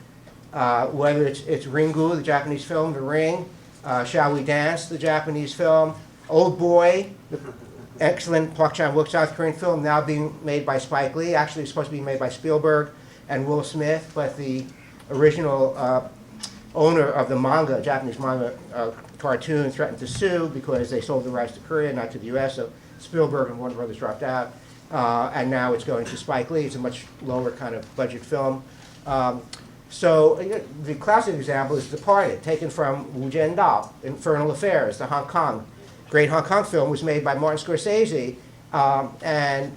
Whether it's Ringu, the Japanese film, The Ring, Shall We Dance, the Japanese film, Old Boy, the excellent Park Chan-wook South Korean film, now being made by Spike Lee. Actually, it's supposed to be made by Spielberg and Will Smith, but the original owner of the manga, Japanese manga cartoon, threatened to sue because they sold the rights to Korea, not to the US, so Spielberg and Warner Brothers dropped out. And now it's going to Spike Lee. It's a much lower kind of budget film. So the classic example is Departed, taken from Wu Jiandao, Infernal Affairs, the great Hong Kong film, was made by Martin Scorsese and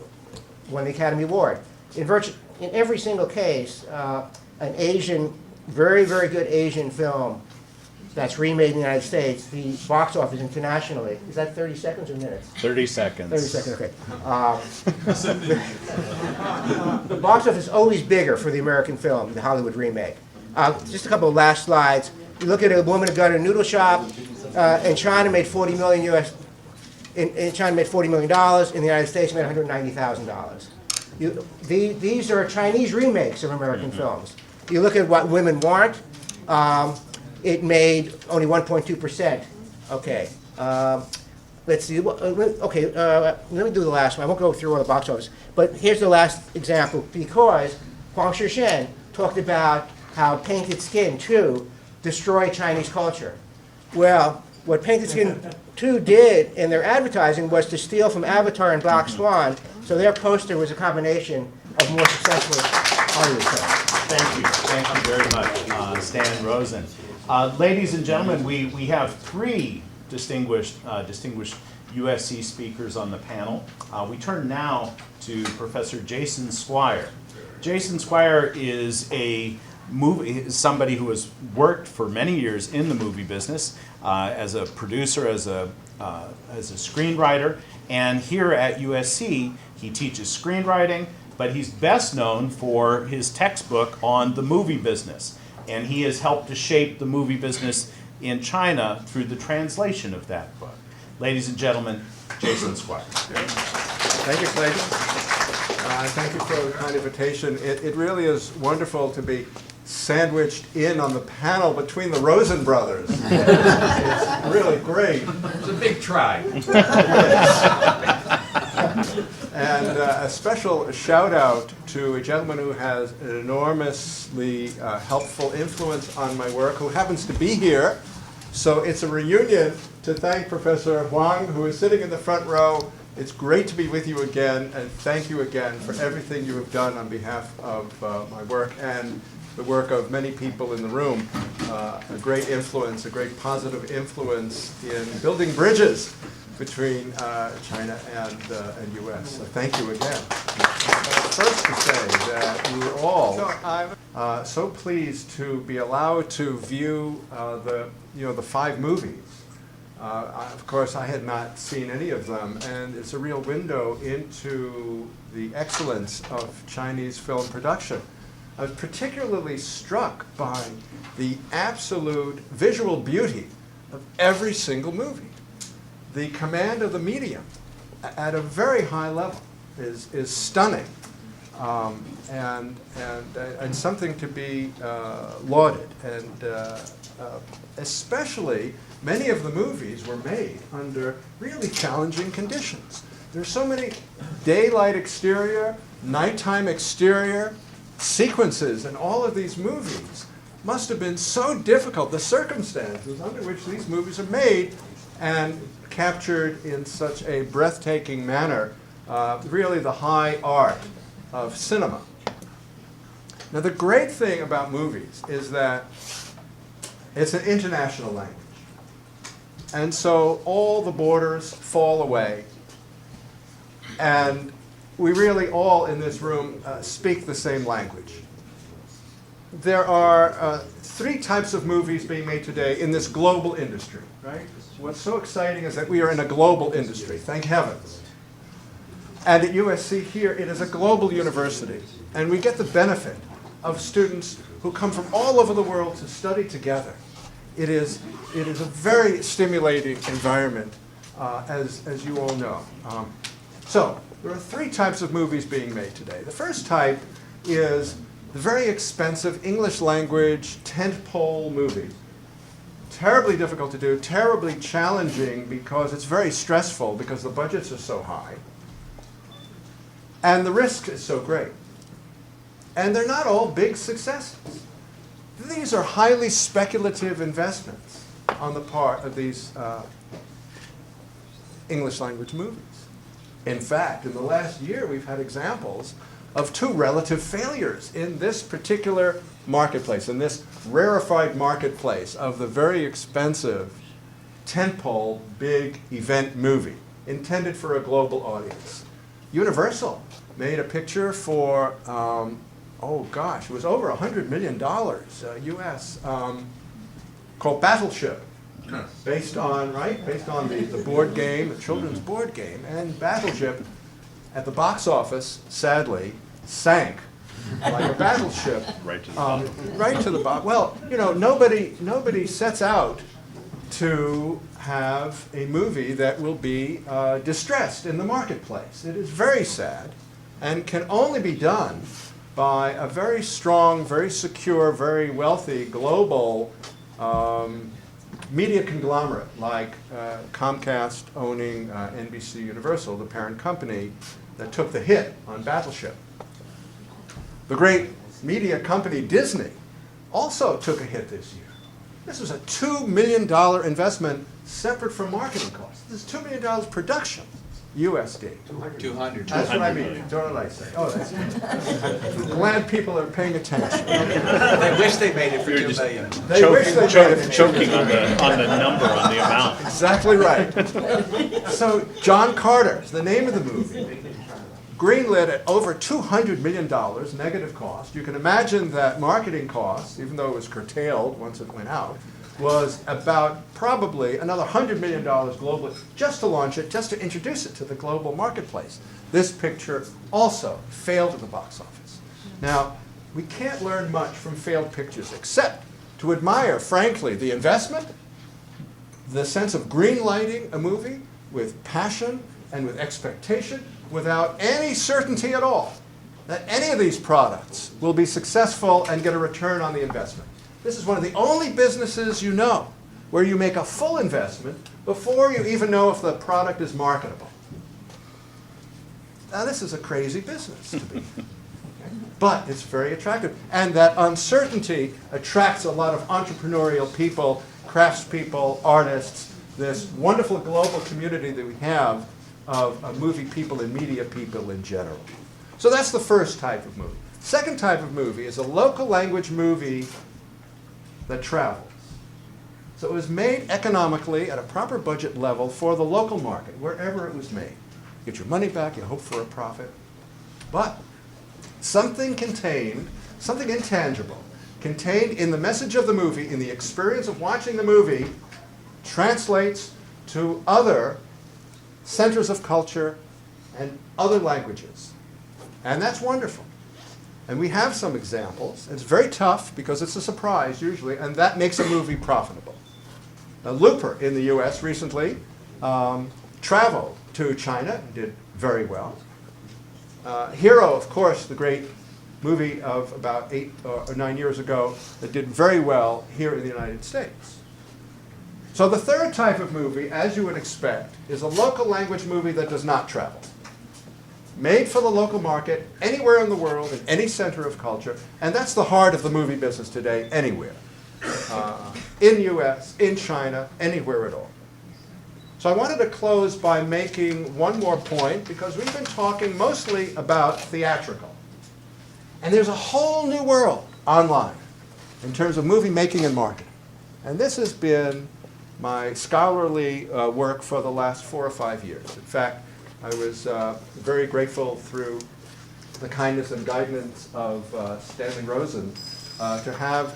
won the Academy Award. In every single case, an Asian, very, very good Asian film that's remade in the United States, the box office internationally, is that 30 seconds or minutes? 30 seconds. 30 seconds, okay. The box office is always bigger for the American film, the Hollywood remake. Just a couple of last slides. You look at A Woman, a Gun, and a Noodle Shop. In China, made $40 million in China made $40 million. In the United States, made $190,000. These are Chinese remakes of American films. You look at What Women Want. It made only 1.2%. Okay. Let's see. Okay. Let me do the last one. I won't go through all the box office. But here's the last example, because Huang Shixin talked about how Painted Skin 2 destroyed Chinese culture. Well, what Painted Skin 2 did in their advertising was to steal from Avatar and Black Swan, so their poster was a combination of more successful Hollywood films. Thank you. Thank you very much, Stan Rosen. Ladies and gentlemen, we have three distinguished USC speakers on the panel. We turn now to Professor Jason Squire. Jason Squire is somebody who has worked for many years in the movie business as a producer, as a screenwriter, and here at USC he teaches screenwriting, but he's best known for his textbook on the movie business. And he has helped to shape the movie business in China through the translation of that book. Ladies and gentlemen, Jason Squire. Thank you, Clayton. Thank you for the kind invitation. It really is wonderful to be sandwiched in on the panel between the Rosen brothers. It's really great. It's a big try. And a special shout out to a gentleman who has an enormously helpful influence on my work, who happens to be here. So it's a reunion to thank Professor Huang, who is sitting in the front row. It's great to be with you again, and thank you again for everything you have done on behalf of my work and the work of many people in the room. A great influence, a great positive influence in building bridges between China and U.S. So thank you again. First to say that we were all so pleased to be allowed to view the 5 movies. Of course, I had not seen any of them, and it's a real window into the excellence of Chinese film production. I was particularly struck by the absolute visual beauty of every single movie. the command of the medium at a very high level is stunning, and something to be lauded. And especially, many of the movies were made under really challenging conditions. There's so many daylight exterior, nighttime exterior sequences in all of these movies. Must have been so difficult, the circumstances under which these movies are made and captured in such a breathtaking manner, really the high art of cinema. Now, the great thing about movies is that it's an international language. And so all the borders fall away. And we really all in this room speak the same language. There are 3 types of movies being made today in this global industry, right? What's so exciting is that we are in a global industry, thank heavens. And at USC here, it is a global university. And we get the benefit of students who come from all over the world to study together. It is a very stimulating environment, as you all know. So there are 3 types of movies being made today. The first type is the very expensive English language tentpole movie. Terribly difficult to do, terribly challenging because it's very stressful because the budgets are so high. And the risk is so great. And they're not all big successes. These are highly speculative investments on the part of these English language movies. In fact, in the last year, we've had examples of 2 relative failures in this particular marketplace, in this rarefied marketplace of the very expensive tentpole big event movie intended for a global audience. Universal made a picture for, it was over $100 million US, called Battleship. Based on the board game, the children's board game, and Battleship at the box office, sadly, sank like a battleship. Right to the bottom. Right to the bottom. Well, nobody sets out to have a movie that will be distressed in the marketplace. It is very sad and can only be done by a very strong, very secure, very wealthy global media conglomerate like Comcast owning NBC Universal, the parent company that took the hit on Battleship. The great media company Disney also took a hit this year. This was a $2 million investment separate from marketing costs. This is $2 million production, USD. 200. That's what I mean. What did I say? Oh, that's I'm glad people are paying attention. They wish they made it for You're $2 just million. choking on the number, on the amount. Exactly right. So John Carter is the name of the movie. Greenlit at over $200 million negative cost. You can imagine that marketing costs, even though it was curtailed once it went out, was about probably another $100 million globally just to launch it, just to introduce it to the global marketplace. This picture also failed at the box office. Now, we can't learn much from failed pictures except to admire, frankly, the investment, the sense of green-lighting a movie with passion and with expectation without any certainty at all that any of these products will be successful and get a return on the investment. This is one of the only businesses you know where you make a full investment before you even know if the product is marketable. Now, this is a crazy business to be in. But it's very attractive. And that uncertainty attracts a lot of entrepreneurial people, craftspeople, artists, this wonderful global community that we have of movie people and media people in general. So that's the first type of movie. Second type of movie is a local language movie that travels. So it was made economically at a proper budget level for the local market, wherever it was made. You get your money back, you hope for a profit. But something intangible, contained in the message of the movie, in the experience of watching the movie, translates to other centers of culture and other languages. And that's wonderful. And we have some examples. It's very tough because it's a surprise usually, and that makes a movie profitable. Now, Looper in the US recently traveled to China and did very well. Hero, of course, the great movie of about 8 or 9 years ago that did very well here in the United States. So the third type of movie, as you would expect, is a local language movie that does not travel. Made for the local market, anywhere in the world, in any center of culture, and that's the heart of the movie business today, anywhere. In the US, in China, anywhere at all. So I wanted to close by making one more point, because we've been talking mostly about theatrical. And there's a whole new world online in terms of movie making and marketing. And this has been my scholarly work for the last 4 or 5 years. In fact, I was very grateful through the kindness and guidance of Stanley Rosen to have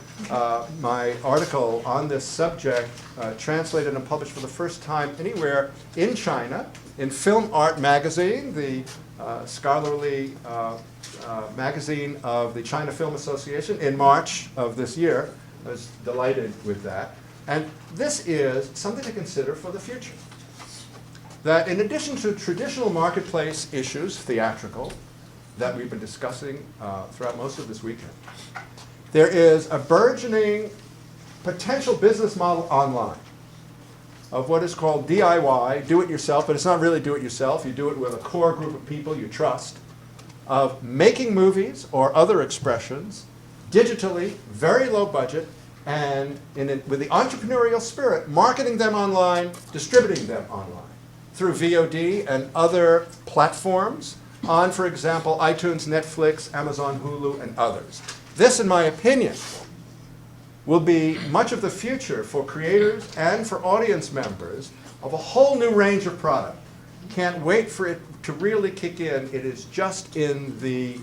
my article on this subject translated and published for the first time anywhere in China, in Film Art Magazine, the scholarly magazine of the China Film Association, in March of this year. I was delighted with that. And this is something to consider for the future. That in addition to traditional marketplace issues, theatrical, that we've been discussing throughout most of this weekend, there is a burgeoning potential business model online of what is called DIY, do-it-yourself, but it's not really do-it-yourself. You do it with a core group of people you trust, of making movies or other expressions digitally, very low budget, and with the entrepreneurial spirit, marketing them online, distributing them online through VOD and other platforms on, for example, iTunes, Netflix, Amazon, Hulu, and others. This, in my opinion, will be much of the future for creators and for audience members of a whole new range of product. Can't wait for it to really kick in. It is just in the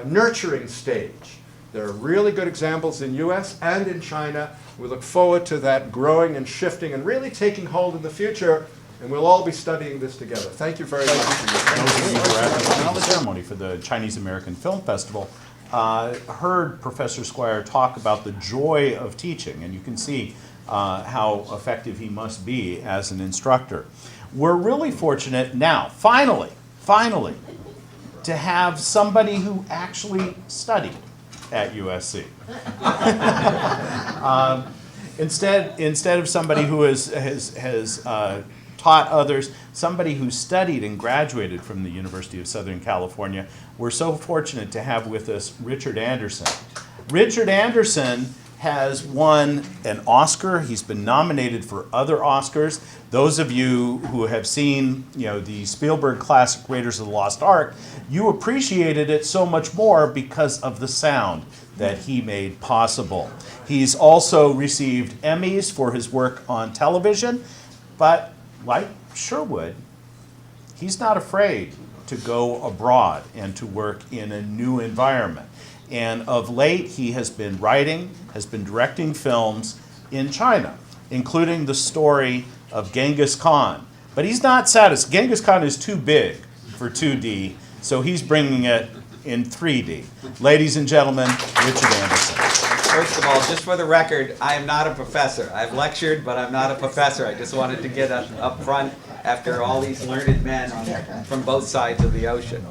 nurturing stage. There are really good examples in US and in China. We look forward to that growing and shifting and really taking hold in the future, and we'll all be studying this together. Thank you very much. Those of you who were at the ceremony for the Chinese American Film Festival heard Professor Squire talk about the joy of teaching, and you can see how effective he must be as an instructor. We're really fortunate now, finally, to have somebody who actually studied at USC. Instead of somebody who has taught others, somebody who studied and graduated from the University of Southern California. We're so fortunate to have with us Richard Anderson. Richard Anderson has won an Oscar. He's been nominated for other Oscars. Those of you who have seen, the Spielberg classic Raiders of the Lost Ark, you appreciated it so much more because of the sound that he made possible. He's also received Emmys for his work on television, but like Sherwood, he's not afraid to go abroad and to work in a new environment. And of late, he has been writing, has been directing films in China, including the story of Genghis Khan. But he's not satisfied. Genghis Khan is too big for 2D, so he's bringing it in 3D. Ladies and gentlemen, Richard Anderson. First of all, just for the record, I am not a professor. I've lectured, but I'm not a professor. I just wanted to get up front after all these learned men from both sides of the ocean.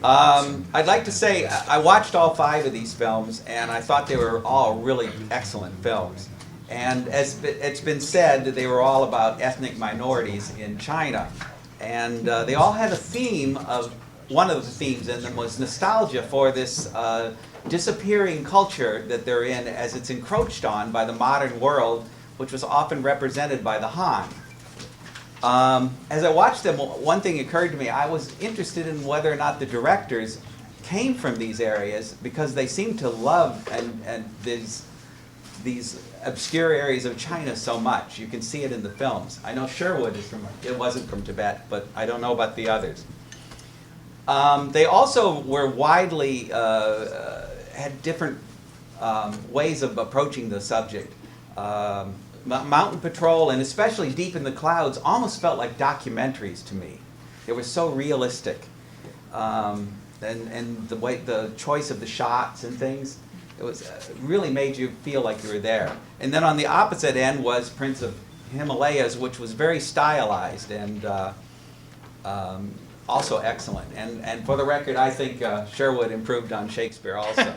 I'd like to say I watched all 5 of these films, and I thought they were all really excellent films. And as it's been said, they were all about ethnic minorities in China. And they all had a theme of, one of the themes in them was nostalgia for this disappearing culture that they're in as it's encroached on by the modern world, which was often represented by the Han. As I watched them, one thing occurred to me. I was interested in whether or not the directors came from these areas, because they seem to love and these obscure areas of China so much. You can see it in the films. I know Sherwood is wasn't from Tibet, but I don't know about the others. They also were widely, had different ways of approaching the subject. Mountain Patrol, and especially Deep in the Clouds, almost felt like documentaries to me. They were so realistic. And the choice of the shots and things, it was really made you feel like you were there. And then on the opposite end was Prince of Himalayas, which was very stylized and also excellent. And for the record, I think Sherwood improved on Shakespeare also.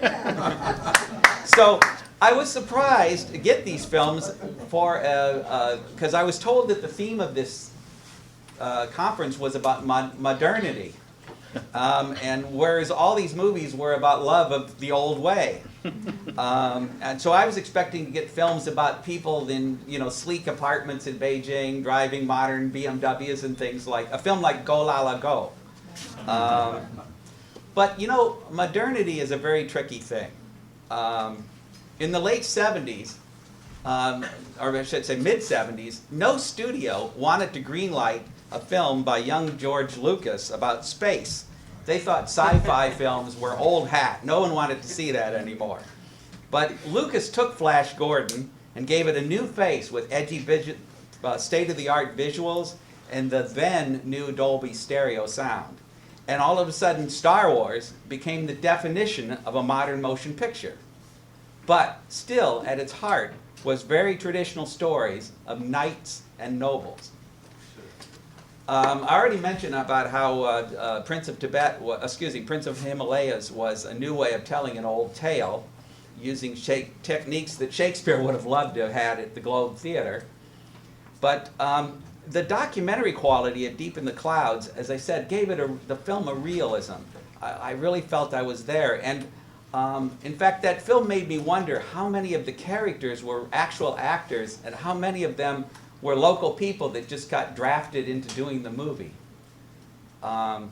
So I was surprised to get these films for, because I was told that the theme of this conference was about modernity. And whereas all these movies were about love of the old way. And so I was expecting to get films about people in, sleek apartments in Beijing, driving modern BMWs and things like, a film like Go La La Go. But, modernity is a very tricky thing. In the late 70s, or I should say mid-70s, no studio wanted to greenlight a film by young George Lucas about space. They thought sci-fi films were old hat. No one wanted to see that anymore. But Lucas took Flash Gordon and gave it a new face with edgy, state-of-the-art visuals and the then new Dolby stereo sound. And all of a sudden, Star Wars became the definition of a modern motion picture. But still, at its heart, was very traditional stories of knights and nobles. I already mentioned about how Prince of Himalayas was a new way of telling an old tale, using techniques that Shakespeare would have loved to have had at the Globe Theater. But the documentary quality of Deep in the Clouds, as I said, gave the film a realism. I really felt I was there. And in fact, that film made me wonder how many of the characters were actual actors and how many of them were local people that just got drafted into doing the movie. And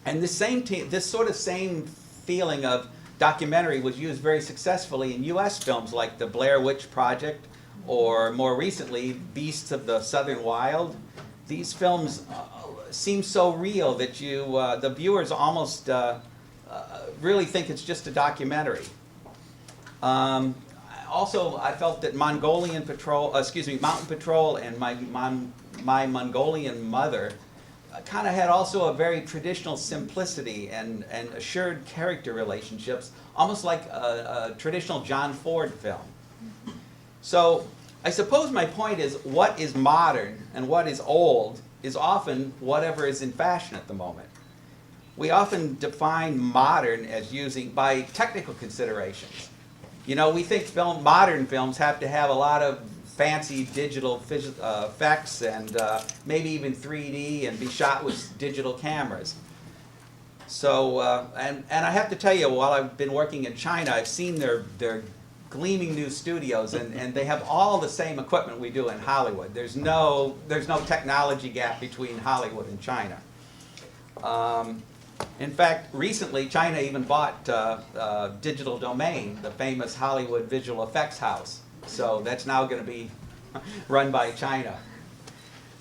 this sort of same feeling of documentary was used very successfully in US films like The Blair Witch Project, or more recently, Beasts of the Southern Wild. These films seem so real that the viewers almost really think it's just a documentary. Also, I felt that Mountain Patrol and My Mongolian Mother kind of had also a very traditional simplicity and assured character relationships, almost like a traditional John Ford film. So I suppose my point is what is modern and what is old is often whatever is in fashion at the moment. We often define modern as using by technical considerations. We think modern films have to have a lot of fancy digital effects and maybe even 3D and be shot with digital cameras. So, and I have to tell you, while I've been working in China, I've seen their gleaming new studios, and they have all the same equipment we do in Hollywood. There's no technology gap between Hollywood and China. In fact, recently, China even bought Digital Domain, the famous Hollywood visual effects house. So that's now going to be run by China.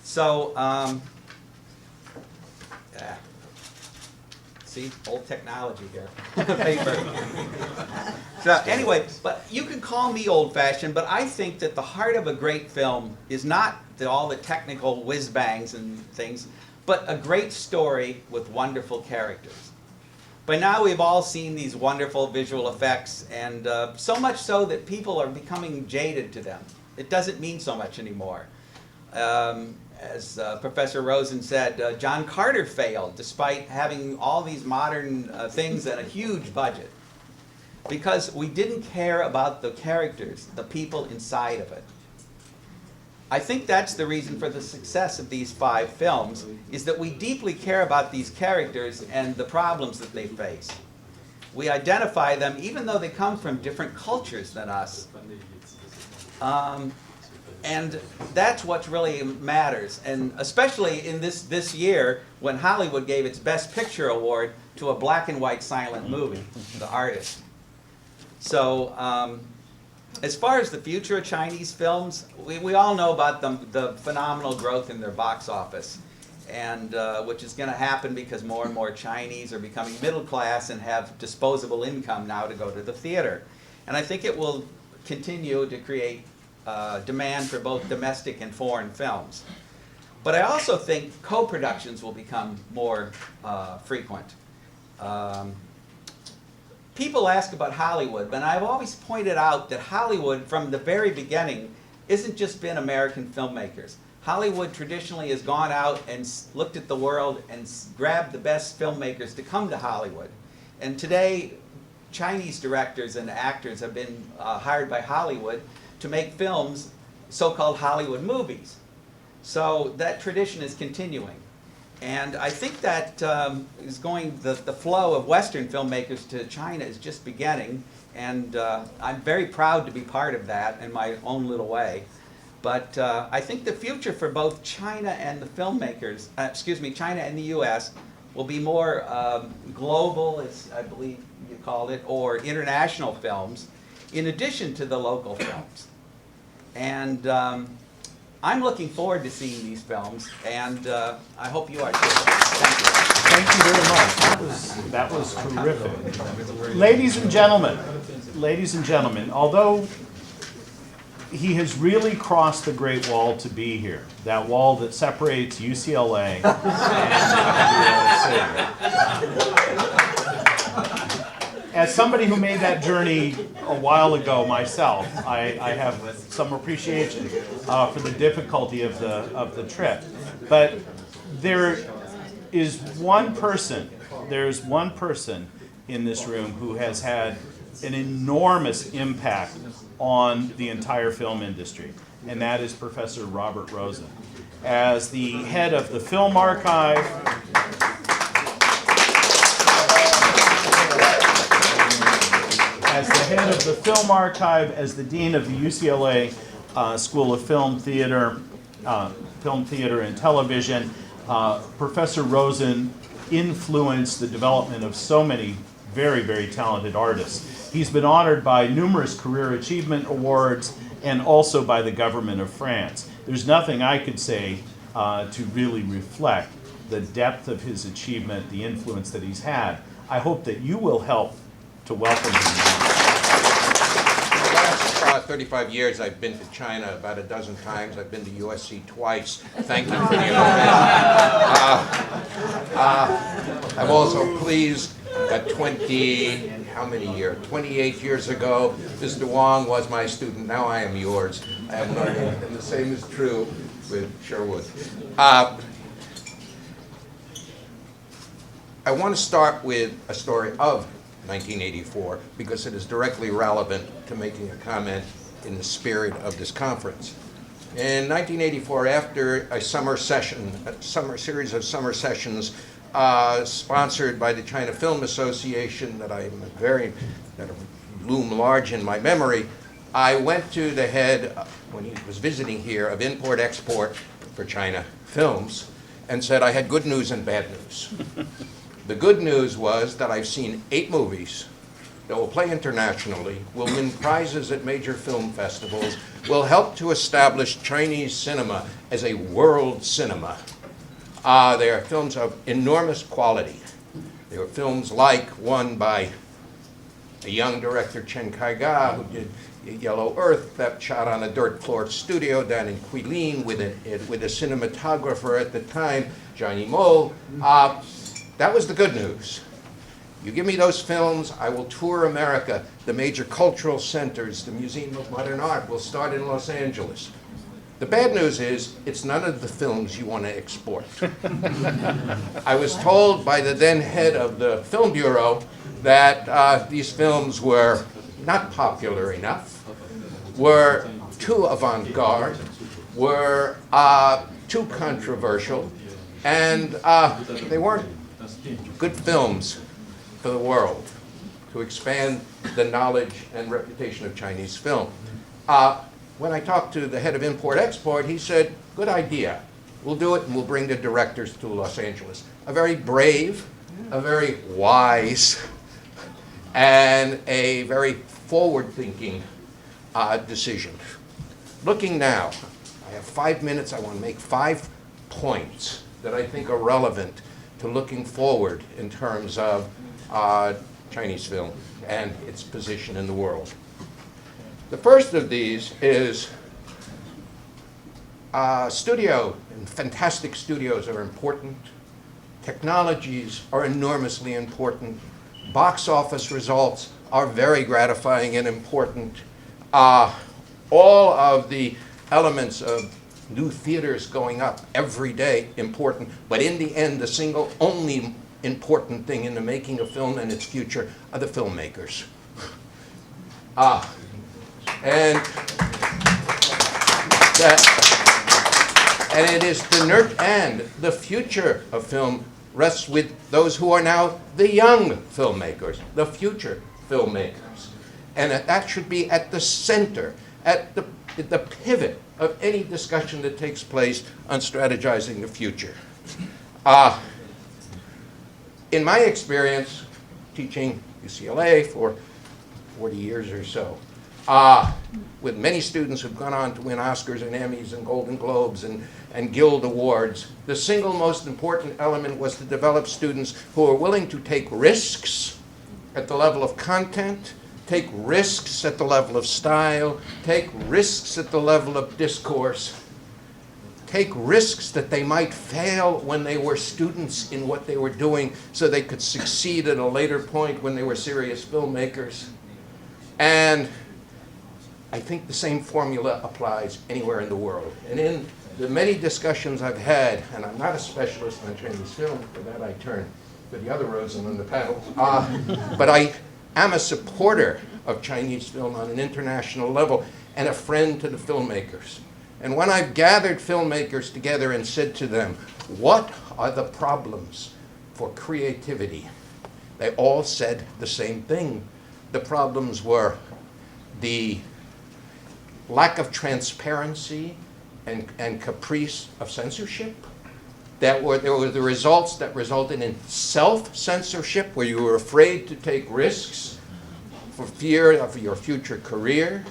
So, yeah. See, old technology here. Paper. So anyway, but you can call me old-fashioned, but I think that the heart of a great film is not all the technical whiz-bangs and things, but a great story with wonderful characters. By now we've all seen these wonderful visual effects, and so much so that people are becoming jaded to them. It doesn't mean so much anymore. As Professor Rosen said, John Carter failed despite having all these modern things and a huge budget, because we didn't care about the characters, the people inside of it. I think that's the reason for the success of these 5 films, is that we deeply care about these characters and the problems that they face. We identify them even though they come from different cultures than us. And that's what really matters. And especially in this year, when Hollywood gave its Best Picture award to a black and white silent movie, The Artist. So, as far as the future of Chinese films, we all know about the phenomenal growth in their box office, and which is going to happen because more and more Chinese are becoming middle class and have disposable income now to go to the theater. And I think it will continue to create demand for both domestic and foreign films. But I also think co-productions will become more frequent. People ask about Hollywood, but I've always pointed out that Hollywood, from the very beginning, isn't just been American filmmakers. Hollywood traditionally has gone out and looked at the world and grabbed the best filmmakers to come to Hollywood. And today, Chinese directors and actors have been hired by Hollywood to make films, so-called Hollywood movies. So that tradition is continuing. And I think that is going, the flow of Western filmmakers to China is just beginning. And I'm very proud to be part of that in my own little way. But I think the future for both China and the filmmakers, China and the US, will be more global, as I believe you called it, or international films, in addition to the local films. And I'm looking forward to seeing these films, and I hope you are too. Thank you. Thank you very much. That was terrific. Ladies and gentlemen, although he has really crossed the Great Wall to be here, that wall that separates UCLA and USC. As somebody who made that journey a while ago myself, I have some appreciation for the difficulty of the trip. But there's one person in this room who has had an enormous impact on the entire film industry, and that is Professor Robert Rosen. As the head of the Film Archive, as the dean of the UCLA School of Film Theater and Television, Professor Rosen influenced the development of so many very, very talented artists. He's been honored by numerous career achievement awards and also by the government of France. There's nothing I could say to really reflect the depth of his achievement, the influence that he's had. I hope that you will help to welcome him now. For the last 35 years, I've been to China about a dozen times. I've been to USC twice. Thank you for the invitation. I'm also pleased that 28 years ago, Mr. Wong was my student. Now I am yours. I am learning, and the same is true with Sherwood. I want to start with a story of 1984 because it is directly relevant to making a comment in the spirit of this conference. In 1984, after a series of summer sessions sponsored by the China Film Association that loom large in my memory, I went to the head, when he was visiting here, of import-export for China Films, and said I had good news and bad news. The good news was that I've seen 8 movies that will play internationally, will win prizes at major film festivals, will help to establish Chinese cinema as a world cinema. They are films of enormous quality. They were films like one by a young director, Chen Kai-ga, who did Yellow Earth, that shot on a dirt floor studio down in Guilin with a cinematographer at the time, Johnny Mo. That was the good news. You give me those films, I will tour America. The major cultural centers, the Museum of Modern Art will start in Los Angeles. The bad news is, it's none of the films you want to export. I was told by the then head of the Film Bureau that these films were not popular enough, were too avant-garde, were too controversial, and they weren't good films for the world to expand the knowledge and reputation of Chinese film. When I talked to the head of import-export, he said, good idea. We'll do it and we'll bring the directors to Los Angeles. A very brave, a very wise, and a very forward-thinking decision. Looking now, I have 5 minutes. I want to make 5 points that I think are relevant to looking forward in terms of Chinese film and its position in the world. The first of these is studio, and fantastic studios are important. Technologies are enormously important. Box office results are very gratifying and important. All of the elements of new theaters going up every day important, but in the end, the single only important thing in the making of film and its future are the filmmakers. And it is the future of film rests with those who are now the young filmmakers, the future filmmakers. And that should be at the center, at the pivot of any discussion that takes place on strategizing the future. In my experience, teaching UCLA for 40 years or so, with many students who've gone on to win Oscars and Emmys and Golden Globes and Guild Awards, the single most important element was to develop students who are willing to take risks at the level of content, take risks at the level of style, take risks at the level of discourse, take risks that they might fail when they were students in what they were doing so they could succeed at a later point when they were serious filmmakers. And I think the same formula applies anywhere in the world. And in the many discussions I've had, and I'm not a specialist on Chinese film, for that I turn to the other Rosen on the panel, but I am a supporter of Chinese film on an international level and a friend to the filmmakers. And when I've gathered filmmakers together and said to them, what are the problems for creativity? They all said the same thing. The problems were the lack of transparency and caprice of censorship. There were the results that resulted in self-censorship, where you were afraid to take risks for fear of your future career.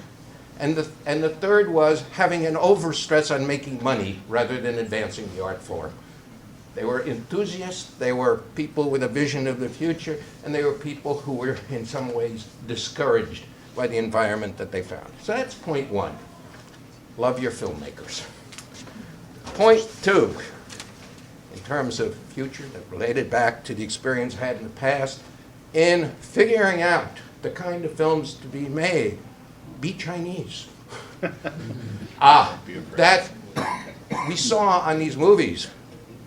And the third was having an overstress on making money rather than advancing the art form. They were enthusiasts, they were people with a vision of the future, and they were people who were in some ways discouraged by the environment that they found. So that's point one. Love your filmmakers. Point two, in terms of future, that related back to the experience I had in the past, in figuring out the kind of films to be made, be Chinese. That we saw on these movies,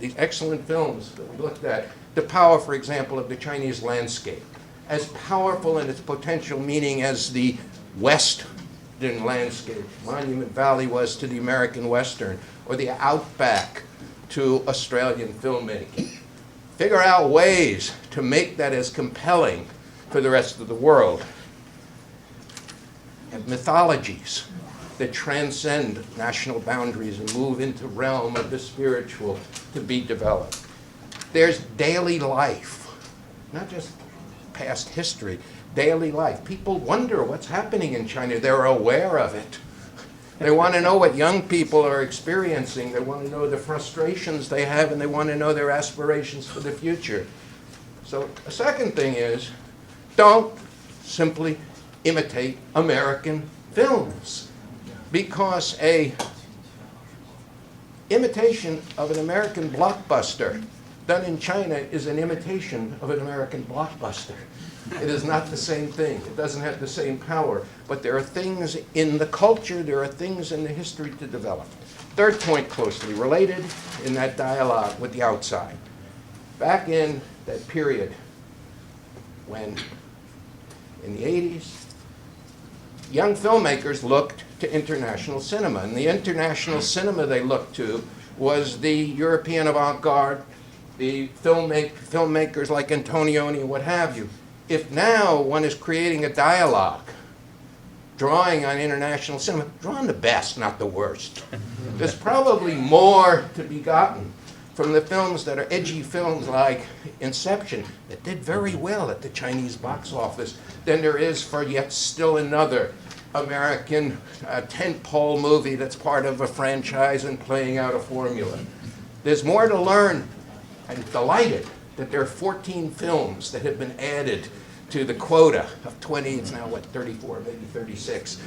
these excellent films that we looked at, the power, for example, of the Chinese landscape, as powerful in its potential meaning as the Western landscape, Monument Valley was to the American Western, or the Outback to Australian filmmaking. Figure out ways to make that as compelling for the rest of the world. And mythologies that transcend national boundaries and move into the realm of the spiritual to be developed. There's daily life, not just past history, daily life. People wonder what's happening in China. They're aware of it. They want to know what young people are experiencing. They want to know the frustrations they have, and they want to know their aspirations for the future. So the second thing is, don't simply imitate American films, because a imitation of an American blockbuster done in China is an imitation of an American blockbuster. It is not the same thing. It doesn't have the same power. But there are things in the culture, there are things in the history to develop. Third point closely related in that dialogue with the outside. Back in that period when, in the 80s, young filmmakers looked to international cinema. And the international cinema they looked to was the European avant-garde, the filmmakers like Antonioni and what have you. If now one is creating a dialogue, drawing on international cinema, draw on the best, not the worst. There's probably more to be gotten from the films that are edgy films like Inception, that did very well at the Chinese box office, than there is for yet still another American tentpole movie that's part of a franchise and playing out a formula. There's more to learn. I'm delighted that there are 14 films that have been added to the quota of 20, it's now what, 34, maybe 36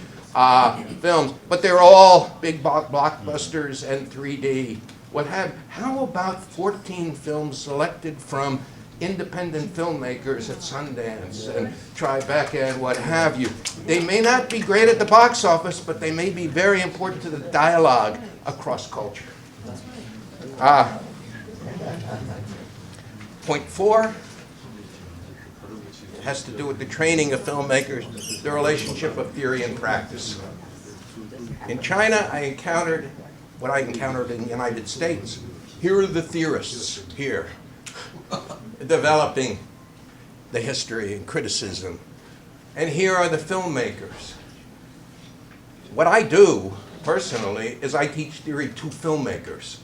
films, but they're all big blockbusters and 3D. How about 14 films selected from independent filmmakers at Sundance and Tribeca and what have you. They may not be great at the box office, but they may be very important to the dialogue across culture. Point 4 has to do with the training of filmmakers, the relationship of theory and practice. In China, I encountered what I encountered in the United States. Here are the theorists here, developing the history and criticism. And here are the filmmakers. What I do, personally, is I teach theory to filmmakers.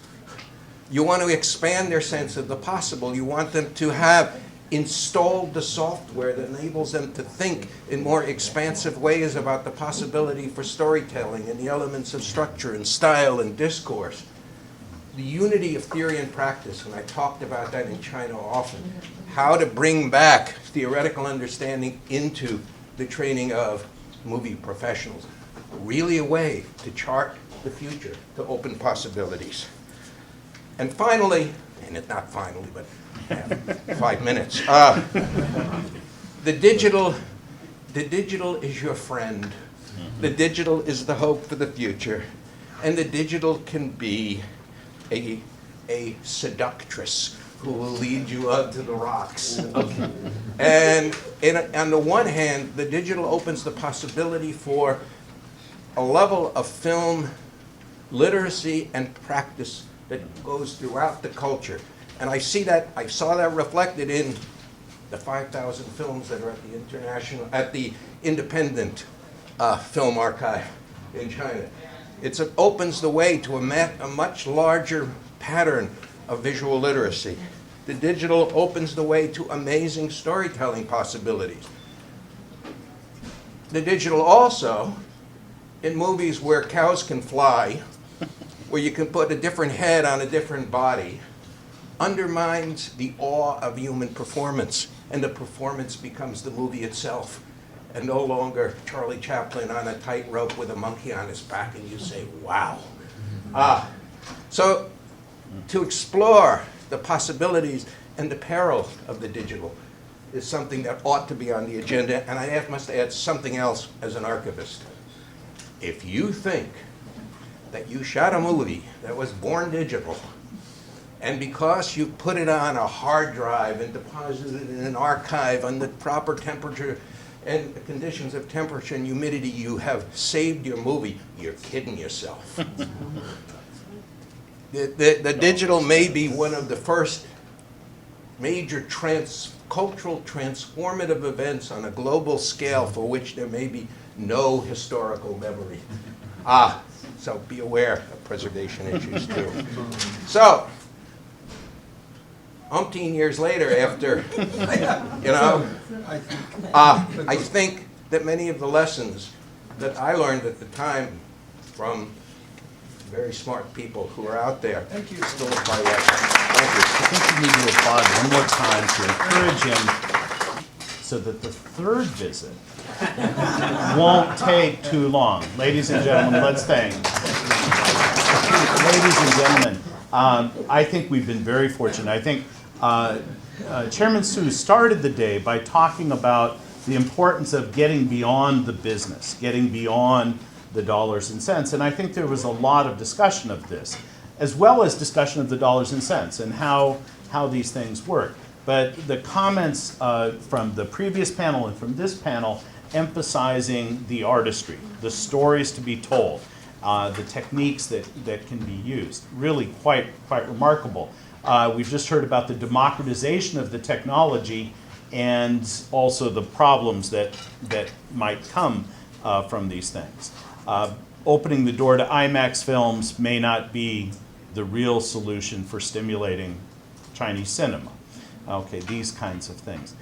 You want to expand their sense of the possible. You want them to have installed the software that enables them to think in more expansive ways about the possibility for storytelling and the elements of structure and style and discourse. The unity of theory and practice, and I talked about that in China often, how to bring back theoretical understanding into the training of movie professionals. Really a way to chart the future, to open possibilities. And finally, and it's not finally, but 5 minutes, the digital is your friend. The digital is the hope for the future. And the digital can be a seductress who will lead you up to the rocks. Okay. And on the one hand, the digital opens the possibility for a level of film literacy and practice that goes throughout the culture. And I saw that reflected in the 5,000 films that are at the independent film archive in China. It opens the way to a much larger pattern of visual literacy. The digital opens the way to amazing storytelling possibilities. The digital also, in movies where cows can fly, where you can put a different head on a different body, undermines the awe of human performance, and the performance becomes the movie itself, and no longer Charlie Chaplin on a tightrope with a monkey on his back, and you say, wow. So to explore the possibilities and the peril of the digital is something that ought to be on the agenda, and I must add something else as an archivist. If you think that you shot a movie that was born digital, and because you put it on a hard drive and deposited it in an archive on the proper temperature and conditions of temperature and humidity, you have saved your movie, you're kidding yourself. The digital may be one of the first major cultural transformative events on a global scale for which there may be no historical memory. So be aware of preservation issues too. So, umpteen years later, after, I think that many of the lessons that I learned at the time from very smart people who are out there still apply well. Thank you. I think we need to applaud one more time to encourage him so that the third visit won't take too long. Ladies and gentlemen, let's thank. Ladies and gentlemen, I think we've been very fortunate. I think Chairman Su started the day by talking about the importance of getting beyond the business, getting beyond the dollars and cents. And I think there was a lot of discussion of this, as well as discussion of the dollars and cents and how these things work. But the comments from the previous panel and from this panel emphasizing the artistry, the stories to be told, the techniques that can be used, really quite remarkable. We've just heard about the democratization of the technology and also the problems that might come from these things. Opening the door to IMAX films may not be the real solution for stimulating Chinese cinema. Okay, these kinds of things.